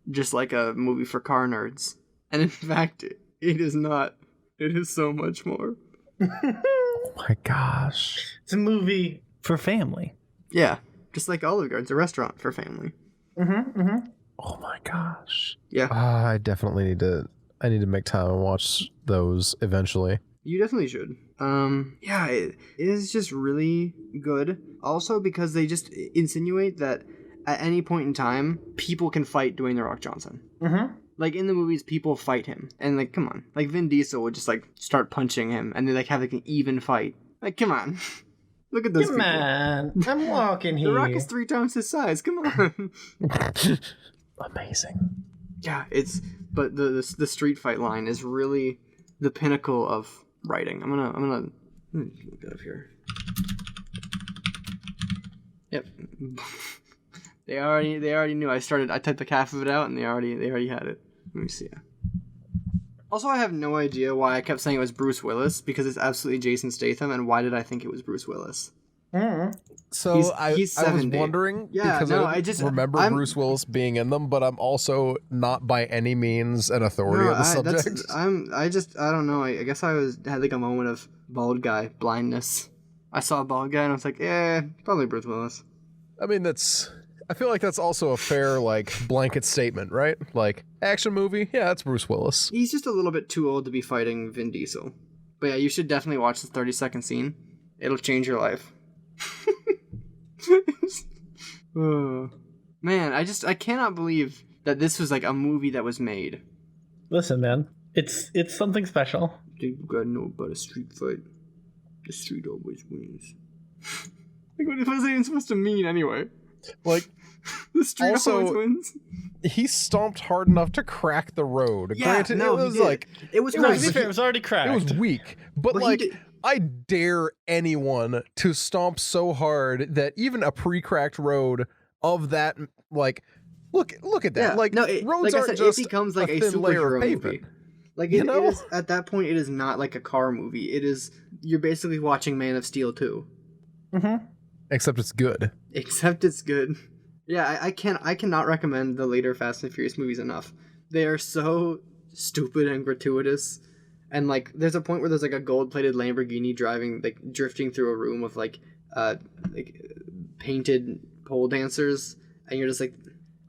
just like a movie for car nerds, and in fact it is not. It is so much more. Oh my gosh. It's a movie for family. Yeah, just like Olive Garden's a restaurant for family. Oh my gosh. Yeah. I definitely need to make time and watch those eventually. You definitely should. Yeah, it is just really good. Also because they just insinuate that at any point in time, people can fight Dwayne "The Rock" Johnson. Like in the movies, people fight him, and like, come on, like Vin Diesel would just like start punching him, and they like have like an even fight. Like, come on, look at those Come people. on, I'm walking here. The Rock is 3 times his size. Come on. Amazing. Yeah, but the street fight line is really the pinnacle of writing. I'm gonna look it up here. Yep. They already knew. I typed like half of it out, and they already had it. Let me see. Also, I have no idea why I kept saying it was Bruce Willis, because it's absolutely Jason Statham, and why did I think it was Bruce Willis? So He's I was 70. wondering Yeah, because no, I I just remember Bruce Willis being in them, but I'm also not by any means an authority on the subject. I don't know. I guess had like a moment of bald guy blindness. I saw a bald guy and I was like, yeah, probably Bruce Willis. I mean, I feel like that's also a fair like blanket statement, right? Like action movie, yeah, that's Bruce Willis. He's just a little bit too old to be fighting Vin Diesel. But yeah, you should definitely watch the 30-second scene. It'll change your life. Man, I cannot believe that this was like a movie that was made. Listen, man, it's something special. You gotta know about a street fight. The street always wins. Like, what was it even supposed to mean anyway? Like, the street also, always wins. He stomped hard enough to crack the road. Yeah, Granted, no, it was he did. like It was No, to be fair, it was already cracked. it was weak, but Well, like I dare anyone to stomp so hard that even a pre-cracked road of that, like, look at that. Yeah, like, no, roads like I aren't said, just it becomes like a a thin layer of superhero pavement. movie. Like You it know? is at that point, it is not like a car movie. It is you're basically watching Man of Steel 2. Except it's good. Except it's good. Yeah, I cannot recommend the later Fast and Furious movies enough. They are so stupid and gratuitous. And like there's a point where there's like a gold-plated Lamborghini drifting through a room with like painted pole dancers, and you're just like,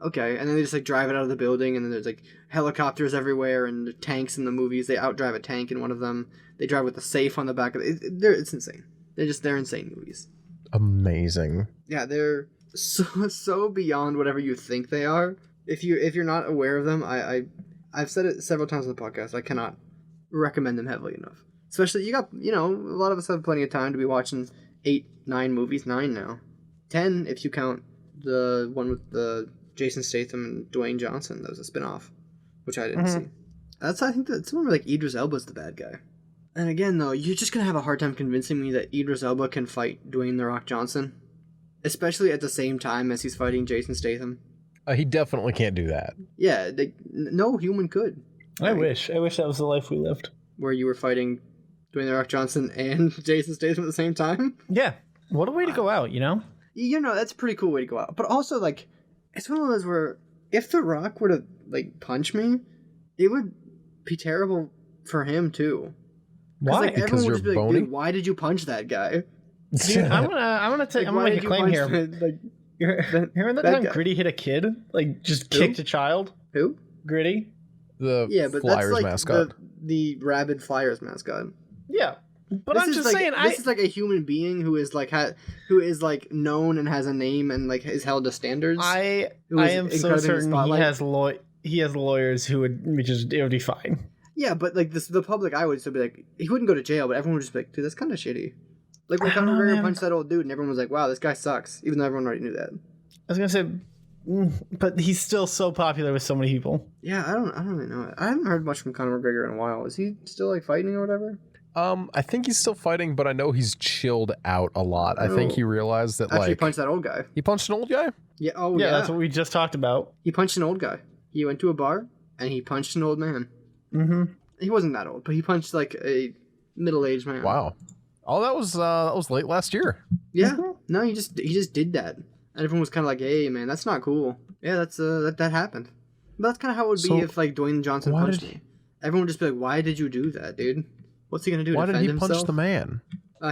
okay. And then they just like drive it out of the building, and then there's like helicopters everywhere and tanks in the movies. They outdrive a tank in one of them. They drive with a safe on the back of it. It's insane. They're insane movies. Amazing. Yeah, they're so beyond whatever you think they are. If you're not aware of them, I've said it several times on the podcast. I cannot recommend them heavily enough. Especially a lot of us have plenty of time to be watching 8, 9 movies, 9 now, 10 if you count the one with the Jason Statham and Dwayne Johnson. That was a spinoff, which I didn't see. I think that's the one where like Idris Elba's the bad guy. And again, though, you're just gonna have a hard time convincing me that Idris Elba can fight Dwayne "The Rock" Johnson, especially at the same time as he's fighting Jason Statham. He definitely can't do that. Yeah, no human could. I wish that was the life we lived. Where you were fighting Dwayne "The Rock" Johnson and Jason Statham at the same time. Yeah, what a way to go out, you know? You know, that's a pretty cool way to go out. But also, like, it's one of those where if The Rock were to like punch me, it would be terrible for him too. Why? Like, Because everyone would you're just be like, bony? dude, why did you punch that guy? Dude, I'm gonna Why make did a you claim punch here. like, Remember that that time guy. Gritty hit a kid? Like, just Who? kicked a child? who? Gritty? The Yeah, but Flyers that's like mascot. the rabid Flyers mascot. Yeah. But This I'm is just like, saying, this is like a human being who is like who is like known and has a name and like is held to standards. I Who is am so incredibly in the certain spotlight. he has lawyers who would it would be fine. Yeah, but like the public eye would still be like, he wouldn't go to jail, but everyone would just be like, dude, that's kind of shitty. Like when I don't Conor know, McGregor man. punched that old dude, and everyone was like, wow, this guy sucks, even though everyone already knew that. I was gonna say, but he's still so popular with so many people. Yeah, I don't really know. I haven't heard much from Conor McGregor in a while. Is he still like fighting or whatever? I think he's still fighting, but I know he's chilled out a lot. I think he realized that Actually, he like punched that old guy. he punched an old guy. Yeah. Oh Yeah, yeah. that's what we just talked about. He punched an old guy. He went to a bar and he punched an old man. Mm-hmm. He wasn't that old, but he punched like a middle-aged man. Wow. Oh, that was late last year. Yeah. No, he just did that, and everyone was kind of like, "Hey, man, that's not cool." Yeah, that's that happened. But that's kind of how it would So, be if like Dwayne Johnson why punched did me. Everyone would just be like, "Why did you do that, dude? What's he gonna do? Why did defend he punch himself?" the man?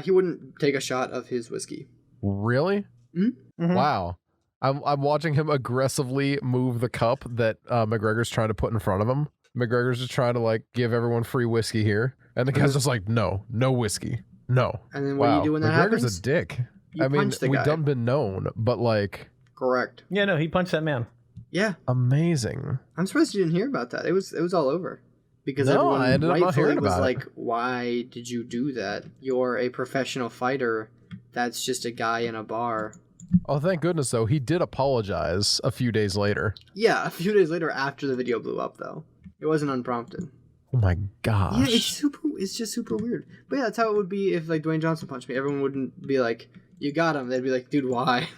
He wouldn't take a shot of his whiskey. Really? Mm-hmm. Wow. I'm watching him aggressively move the cup that McGregor's trying to put in front of him. McGregor's just trying to like give everyone free whiskey here, and the guy's just like, no whiskey, no. And then what do Wow, you do when that McGregor's happens? a dick. You I mean, punch the we've guy. done been known, but like, Correct. Yeah, no, he punched that man. Yeah, amazing. I'm surprised you didn't hear about that. It was all over because No, everyone I ended up not rightfully hearing was about it. like, "Why did you do that? You're a professional fighter. That's just a guy in a bar." Oh, thank goodness though. He did apologize a few days later. Yeah, a few days later after the video blew up, though. It wasn't unprompted. Oh my gosh. Yeah, it's just super weird. But yeah, that's how it would be if like Dwayne Johnson punched me. Everyone wouldn't be like, "You got him." They'd be like, "Dude, why?"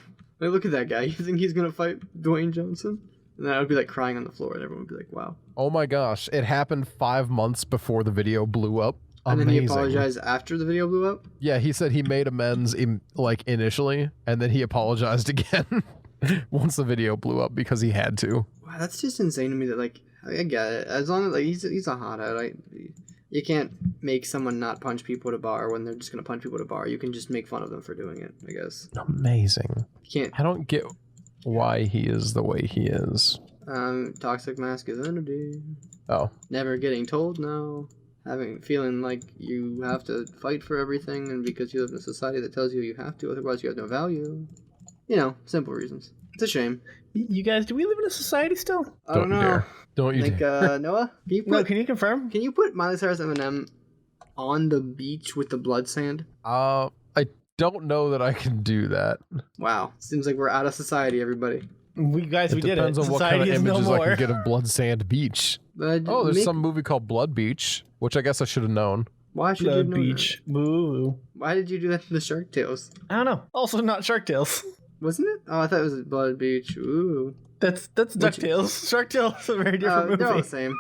Like, look at that guy. You think he's gonna fight Dwayne Johnson? And then I would be like crying on the floor, and everyone would be like, "Wow." Oh my gosh. It happened 5 months before the video blew up. And Amazing. then he apologized after the video blew up. Yeah, he said he made amends initially, and then he apologized again once the video blew up because he had to. Wow, that's just insane to me. That like, I get it. As long as like he's a hothead, like you can't make someone not punch people at a bar when they're just gonna punch people at a bar. You can just make fun of them for doing it, I guess. Amazing. You can't. I don't get why he is the way he is. Toxic masculinity. Oh, Never getting told no. Feeling like you have to fight for everything, and because you live in a society that tells you you have to, otherwise you have no value. You know, simple reasons. It's a shame. You guys, do we live in a society still? I don't you know. dare. Don't you Like dare. Noah, can you No, can you confirm? put Miley Cyrus Eminem on the beach with the blood sand? I don't know that I can do that. Wow, seems like we're out of society, everybody. We It did it. depends on what Society kind of is no images I more. can get of Blood Sand Beach. But Oh, there's make- some movie called Blood Beach, which I guess I should have known. Why should you Blood know Beach. Woo. that? Why did you do that in the Shark Tales? I don't know. Also not Shark Tales. Wasn't it? Oh, I thought it was Blood Beach. Ooh. That's DuckTales. Shark Tales is a very different They're all the movie. same.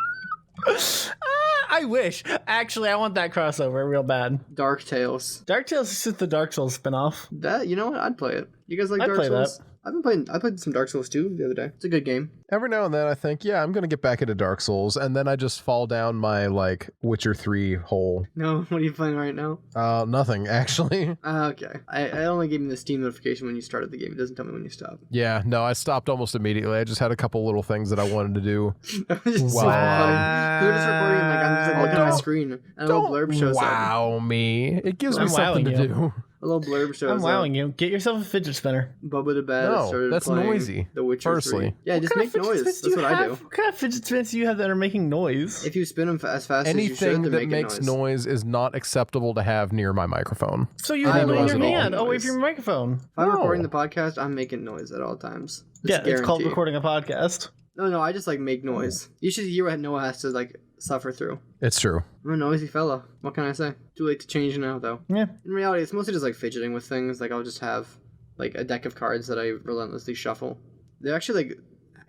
I wish. Actually, I want that crossover real bad. Dark Tales. Dark Tales is just the Dark Souls spinoff. That, you know what? I'd play it. You guys like I'd Dark play Souls? I played some Dark Souls 2 the other day. It's a good game. Every now and then I think, yeah, I'm going to get back into Dark Souls, and then I just fall down my, like, Witcher 3 hole. No, what are you playing right now? Nothing, actually. Okay. I only gave me the Steam notification when you started the game. It doesn't tell me when you stop. Yeah, no, I stopped almost immediately. I just had a couple little things that I wanted to do. That was just so Wow. funny. We were just recording and like I'm just like looking at my screen and a little blurb shows up. wow me. It gives me I'm something wowing to you. do. A little blurb shows I'm up. wowing you. Get yourself a fidget spinner. Bubba the Bad No, started that's playing noisy, The Witcher firstly. 3. Yeah, just make noise. That's what I do. What kind of fidget spinners do you have that are making noise? If you spin them as fast as you Anything should, that they makes noise. noise is not acceptable to have near my microphone. So you I have it in love your making hand, away noise. from your microphone. If I'm No. recording the podcast, I'm making noise at all times. Yeah, it's called guarantee. recording a podcast. No, I just like make noise. You should hear what Noah has to like suffer through. It's true. I'm a noisy fella. What can I say? Too late to change now, though. Yeah. In reality, it's mostly just like fidgeting with things. Like I'll just have like a deck of cards that I relentlessly shuffle. They're actually like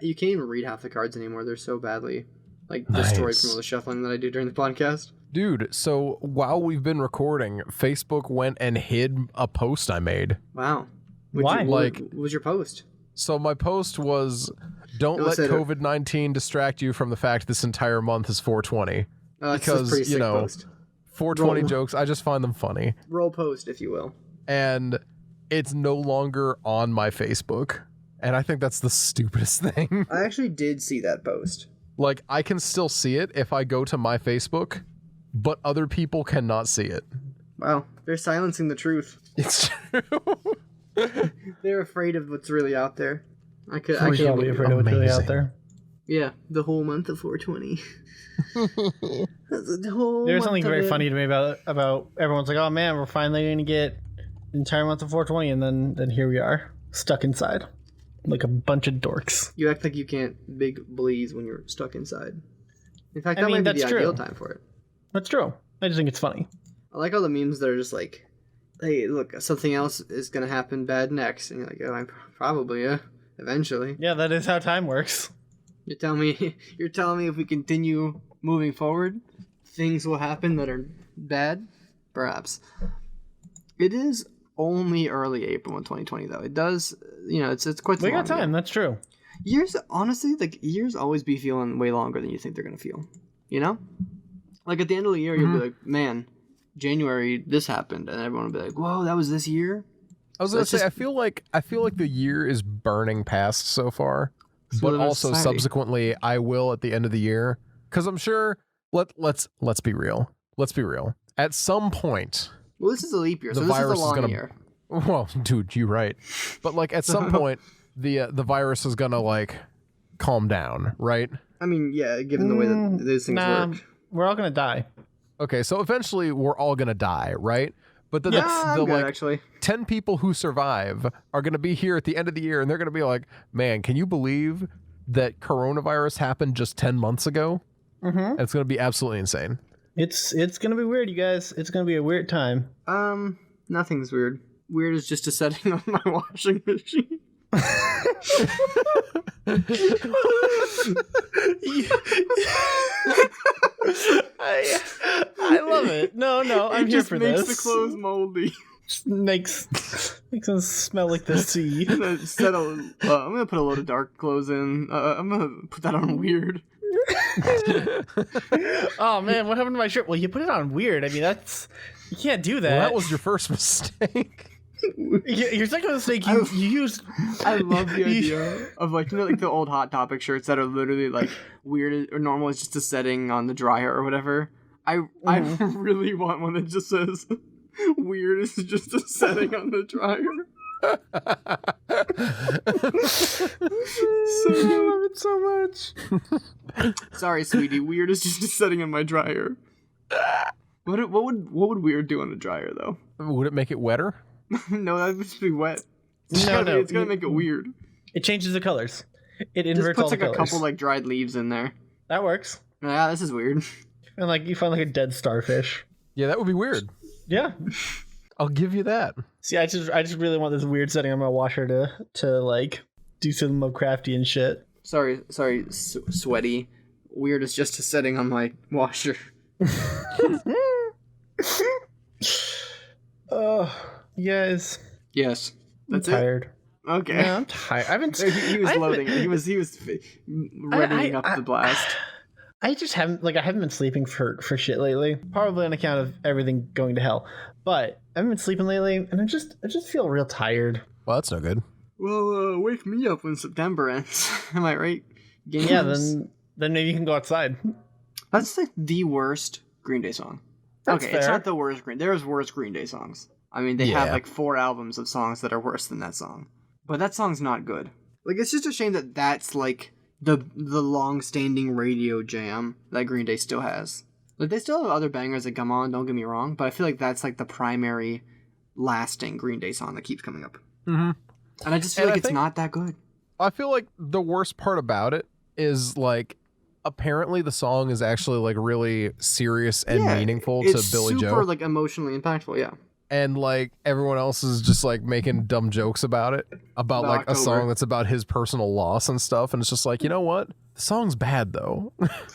you can't even read half the cards anymore. They're so badly like destroyed from all the shuffling that I do during the podcast. Dude, so while we've been recording, Facebook went and hid a post I made. Wow. Why? What was your post? So my post was, don't let COVID-19 distract you from the fact this entire month is 420. That's a pretty sick post. 420 jokes, I just find them funny. Roll post, if you will. And it's no longer on my Facebook. And I think that's the stupidest thing. I actually did see that post. Like, I can still see it if I go to my Facebook, but other people cannot see it. Wow. They're silencing the truth. It's true. They're afraid of what's really out there. I could We should all be afraid of what's really out there. Yeah, the whole month of 420. There's something very funny to me about everyone's like, oh man, we're finally going to get the entire month of 420, and then here we are, stuck inside. Like a bunch of dorks. You act like you can't big bleeze when you're stuck inside. In fact, I mean, might be that's the true. ideal time for it. That's true. I just think it's funny. I like all the memes that are just like, hey, look, something else is going to happen bad next. And you're like, oh, probably, yeah, eventually. Yeah, that is how time works. You're telling me if we continue moving forward, things will happen that are bad? Perhaps. It is only early April in 2020, though. It does, it's quite We long got time, year. that's true. Years, honestly, like, years always be feeling way longer than you think they're going to feel. You know? Like, at the end of the year, you'll be like, man, January, this happened. And everyone will be like, whoa, that was this year? I was going to say, I feel like the year is burning past so far, So but the also society. subsequently, I will at the end of the year, because I'm sure, let's be real. Let's be real. At some point, Well, this is a leap year, the so this virus is a long gonna, year. Well, dude, you're right. But like at some point, the virus is gonna like calm down, right? I mean, yeah, given the way that these things work. We're all gonna die. Okay, so eventually we're all gonna die, right? But then Yeah, the I'm good, like actually. 10 people who survive are gonna be here at the end of the year, and they're gonna be like, "Man, can you believe that coronavirus happened just 10 months ago?" Mm-hmm. It's gonna be absolutely insane. It's gonna be weird, you guys. It's gonna be a weird time. Nothing's weird. Weird is just a setting on my washing machine. I love it. No, I'm here for this. It just makes the clothes moldy. Just makes them smell like the sea. I'm gonna put a load of dark clothes in. I'm gonna put that on weird. Oh man, what happened to my shirt? Well, you put it on weird. I mean, you can't do that. Well, that was your first mistake. Your second mistake. You used. I love the idea of like the old Hot Topic shirts that are literally like weird or normal is just a setting on the dryer or whatever. I really want one that just says weird is just a setting on the dryer. I love it so much. Sorry, sweetie. Weird is just a setting on my dryer. What would weird do on a dryer though? Would it make it wetter? No, that would just be wet. It's gonna make it weird. It changes the colors. It Just inverts puts all the like a colors. couple like dried leaves in there. That works. Yeah, this is weird. And like you find like a dead starfish. Yeah, that would be weird. Yeah. I'll give you that. See, I just really want this weird setting on my washer to like do some Lovecrafty and shit. Sorry, sweaty. Weird is just a setting on my washer. Oh, yes. Yes, I'm that's it. tired. Okay. Yeah, I'm tired. I've been. He was I've loading. been- He was readying up the blast. I just haven't been sleeping for shit lately. Probably on account of everything going to hell. But I haven't been sleeping lately, and I just feel real tired. Well, that's no good. Well, wake me up when September ends. Am I right? Games? Yeah, then maybe you can go outside. That's like the worst Green Day song. That's Okay, it's fair. not the worst There's worse Green Day songs. I mean, they have Yeah. like 4 albums of songs that are worse than that song. But that song's not good. Like, it's just a shame that that's like the long-standing radio jam that Green Day still has. Like, they still have other bangers that come on, don't get me wrong, but I feel like that's like the primary lasting Green Day song that keeps coming up. Mm-hmm. And I just feel And like I it's think- not that good. I feel like the worst part about it is like apparently the song is actually like really serious and Yeah, meaningful it's to Billy super Joe. like emotionally impactful. Yeah. And like everyone else is just like making dumb jokes about it, about like a song that's about his personal loss and stuff. And it's just like, you know what? The song's bad though.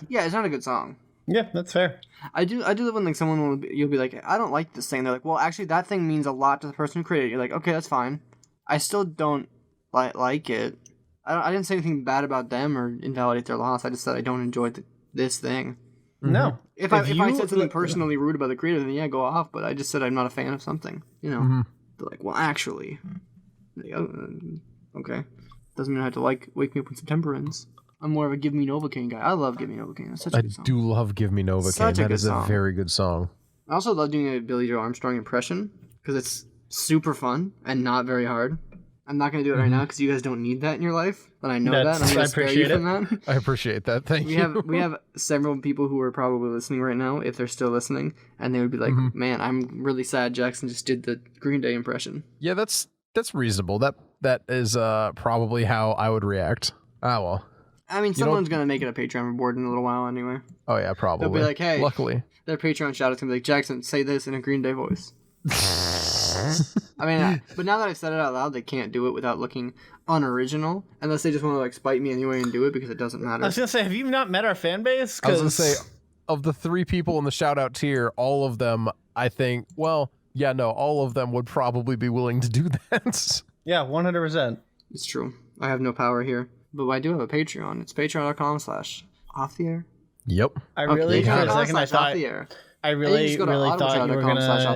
Yeah, it's not a good song. Yeah, that's fair. I do love when like someone you'll be like, I don't like this thing. They're like, well, actually, that thing means a lot to the person who created it. You're like, okay, that's fine. I still don't like it. I didn't say anything bad about them or invalidate their loss. I just said I don't enjoy this thing. No. If I said something personally rude about the creator, then yeah, go off. But I just said I'm not a fan of something. You know, they're like, well, actually, like, okay, doesn't mean I have to like Wake Me Up When September Ends. I'm more of a Give Me Novocaine guy. I love Give Me Novocaine. That's such a good song. I do love Give Me Novocaine. Such a That good is song. a very good song. I also love doing a Billy Joe Armstrong impression because it's super fun and not very hard. I'm not going to do it right now because you guys don't need that in your life, but I know that. And I'm going to spare you from that. I appreciate that. Thank you. We have several people who are probably listening right now, if they're still listening, and they would be like, "Man, I'm really sad Jackson just did the Green Day impression." Yeah, that's reasonable. That is probably how I would react. Ah, well. I mean, someone's going to make it a Patreon reward in a little while anyway. Oh yeah, probably. They'll be like, "Hey," luckily, their Patreon shout out's going to be like, "Jackson, say this in a Green Day voice." I mean, but now that I've said it out loud, they can't do it without looking unoriginal, unless they just want to like spite me anyway and do it because it doesn't matter. I was gonna say, have you not met our fan base? I was gonna say, of the 3 people in the shout out tier, all of them, I think, well, yeah, no, all of them would probably be willing to do that. Yeah, 100%. It's true. I have no power here, but I do have a Patreon. It's patreon.com/off the air. Yep. I really, for a second, I off thought, the air. I really thought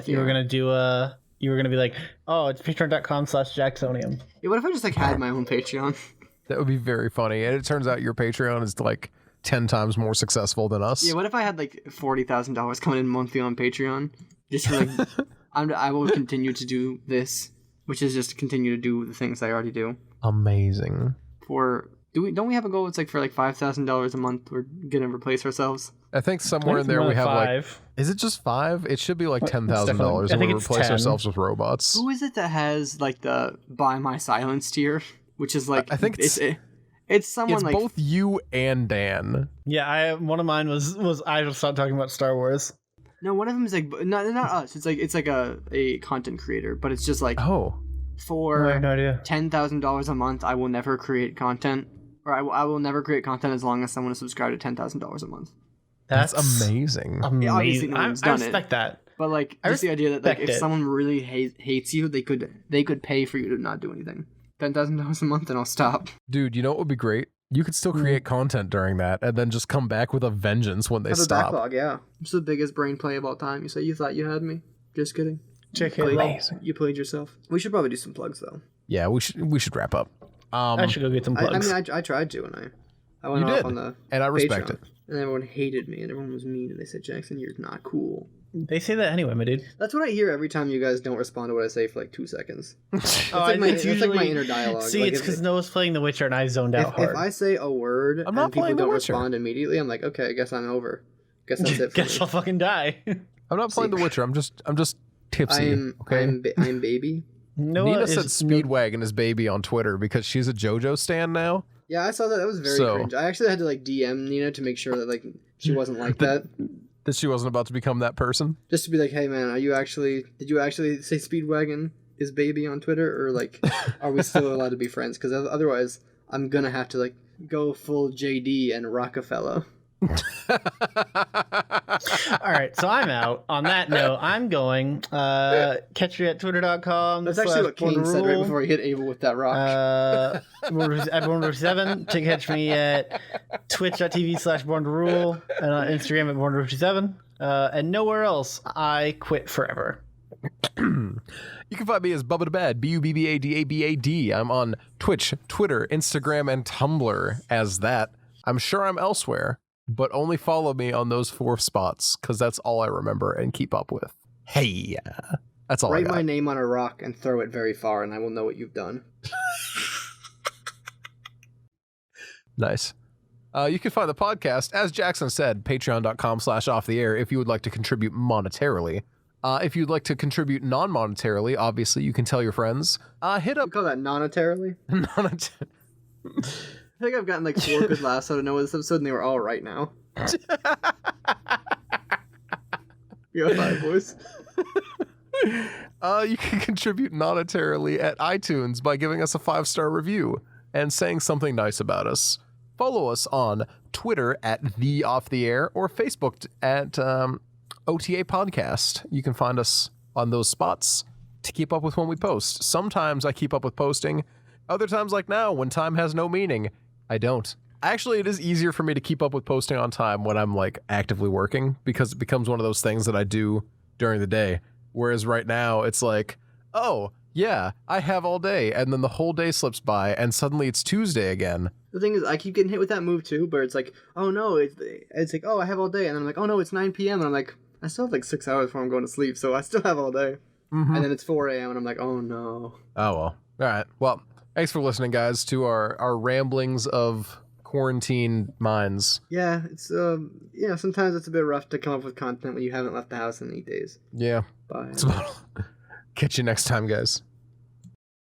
you were gonna you were gonna be like, oh, it's patreon.com/Jacksonium. Yeah, what if I just like had my own Patreon? That would be very funny. And it turns out your Patreon is like 10 times more successful than us. Yeah, what if I had like $40,000 coming in monthly on Patreon? Just for like, I will continue to do this, which is just continue to do the things I already do. Amazing. Don't we have a goal? It's like for like $5,000 a month. We're gonna replace ourselves. I think somewhere in there we have 5. Like, is it just 5? It should be like $10,000 and we replace ourselves with robots. Who is it that has like the Buy My Silence tier, which is like I think it's someone it's like both you and Dan. Yeah, one of mine was I just started talking about Star Wars. No, one of them is like not us. It's like a content creator, but it's just like for I have no idea. $10,000 a month, I will never create content, or I will never create content as long as someone is subscribed to $10,000 a month. That's amazing. Yeah, obviously no one's done I respect that. But like just the idea that like if it. someone really hates you, they could pay for you to not do anything. $10,000 a month, and I'll stop. Dude, you know what would be great? You could still create content during that, and then just come back with a vengeance when they Have a stop. backlog, yeah. It's the biggest brain play of all time. You say you thought you had me? Just kidding. You played yourself. We should probably do some plugs though. Yeah, we should wrap up. I should go get some plugs. I mean, I tried to, and I went You off did, on the and I respect Patreon, it. And everyone hated me, and everyone was mean, and they said, Jackson, you're not cool. They say that anyway, my dude. That's what I hear every time you guys don't respond to what I say for like 2 seconds. It's like my inner dialogue. See, like it's because Noah's playing The Witcher and I zoned out hard. If I say a word I'm not and people playing The don't Witcher. respond immediately, I'm like, okay, I guess I'm over. Guess that's it for Guess I'll me. fucking die. I'm not playing The Witcher. I'm just tipsy. I'm baby. Noah Nina is said Speedwagon is baby on Twitter because she's a JoJo stan now. Yeah, I saw that. That was very cringe. I actually had to like DM Nina to make sure that like she wasn't like that. That she wasn't about to become that person. Just to be like, hey man, did you actually say Speedwagon is baby on Twitter, or like, are we still allowed to be friends? Because otherwise, I'm gonna have to like go full JD and Rockefeller. All right, so I'm out. On that note, I'm going. Catch me at twitter.com. That's actually what Kane said right before he hit Abel with that rock. At Born7. To catch me at twitch.tv/BornToRule and on Instagram at Born57. And nowhere else. I quit forever. You can find me as Bubba the Bad, BUBBADABAD. I'm on Twitch, Twitter, Instagram, and Tumblr as that. I'm sure I'm elsewhere, but only follow me on those 4 spots, because that's all I remember and keep up with. Hey, that's all I Write got. my name on a rock and throw it very far, and I will know what you've done. Nice. You can find the podcast, as Jackson said, patreon.com/offtheair if you would like to contribute monetarily. If you'd like to contribute non-monetarily, obviously you can tell your friends. Hit up... You call that monetarily? think I've gotten like 4 good laughs out of Noah this episode, and they were all right now. You got 5, boys. You can contribute monetarily at iTunes by giving us a 5-star review and saying something nice about us. Follow us on Twitter at The Off the Air or Facebook at OTA Podcast. You can find us on those spots to keep up with when we post. Sometimes I keep up with posting. Other times, like now, when time has no meaning, I don't. Actually, it is easier for me to keep up with posting on time when I'm like actively working, because it becomes one of those things that I do during the day. Whereas right now, it's like, oh, yeah, I have all day. And then the whole day slips by and suddenly it's Tuesday again. The thing is, I keep getting hit with that move too, where it's like, oh no, it's like, oh, I have all day. And then I'm like, oh no, it's 9 p.m. And I'm like, I still have like 6 hours before I'm going to sleep, so I still have all day. Mm-hmm. And then it's 4 a.m. and I'm like, oh no. Oh, well. All right. Well, thanks for listening, guys, to our ramblings of quarantine minds. Yeah, it's, sometimes it's a bit rough to come up with content when you haven't left the house in 8 days. Yeah. Bye. Catch you next time, guys.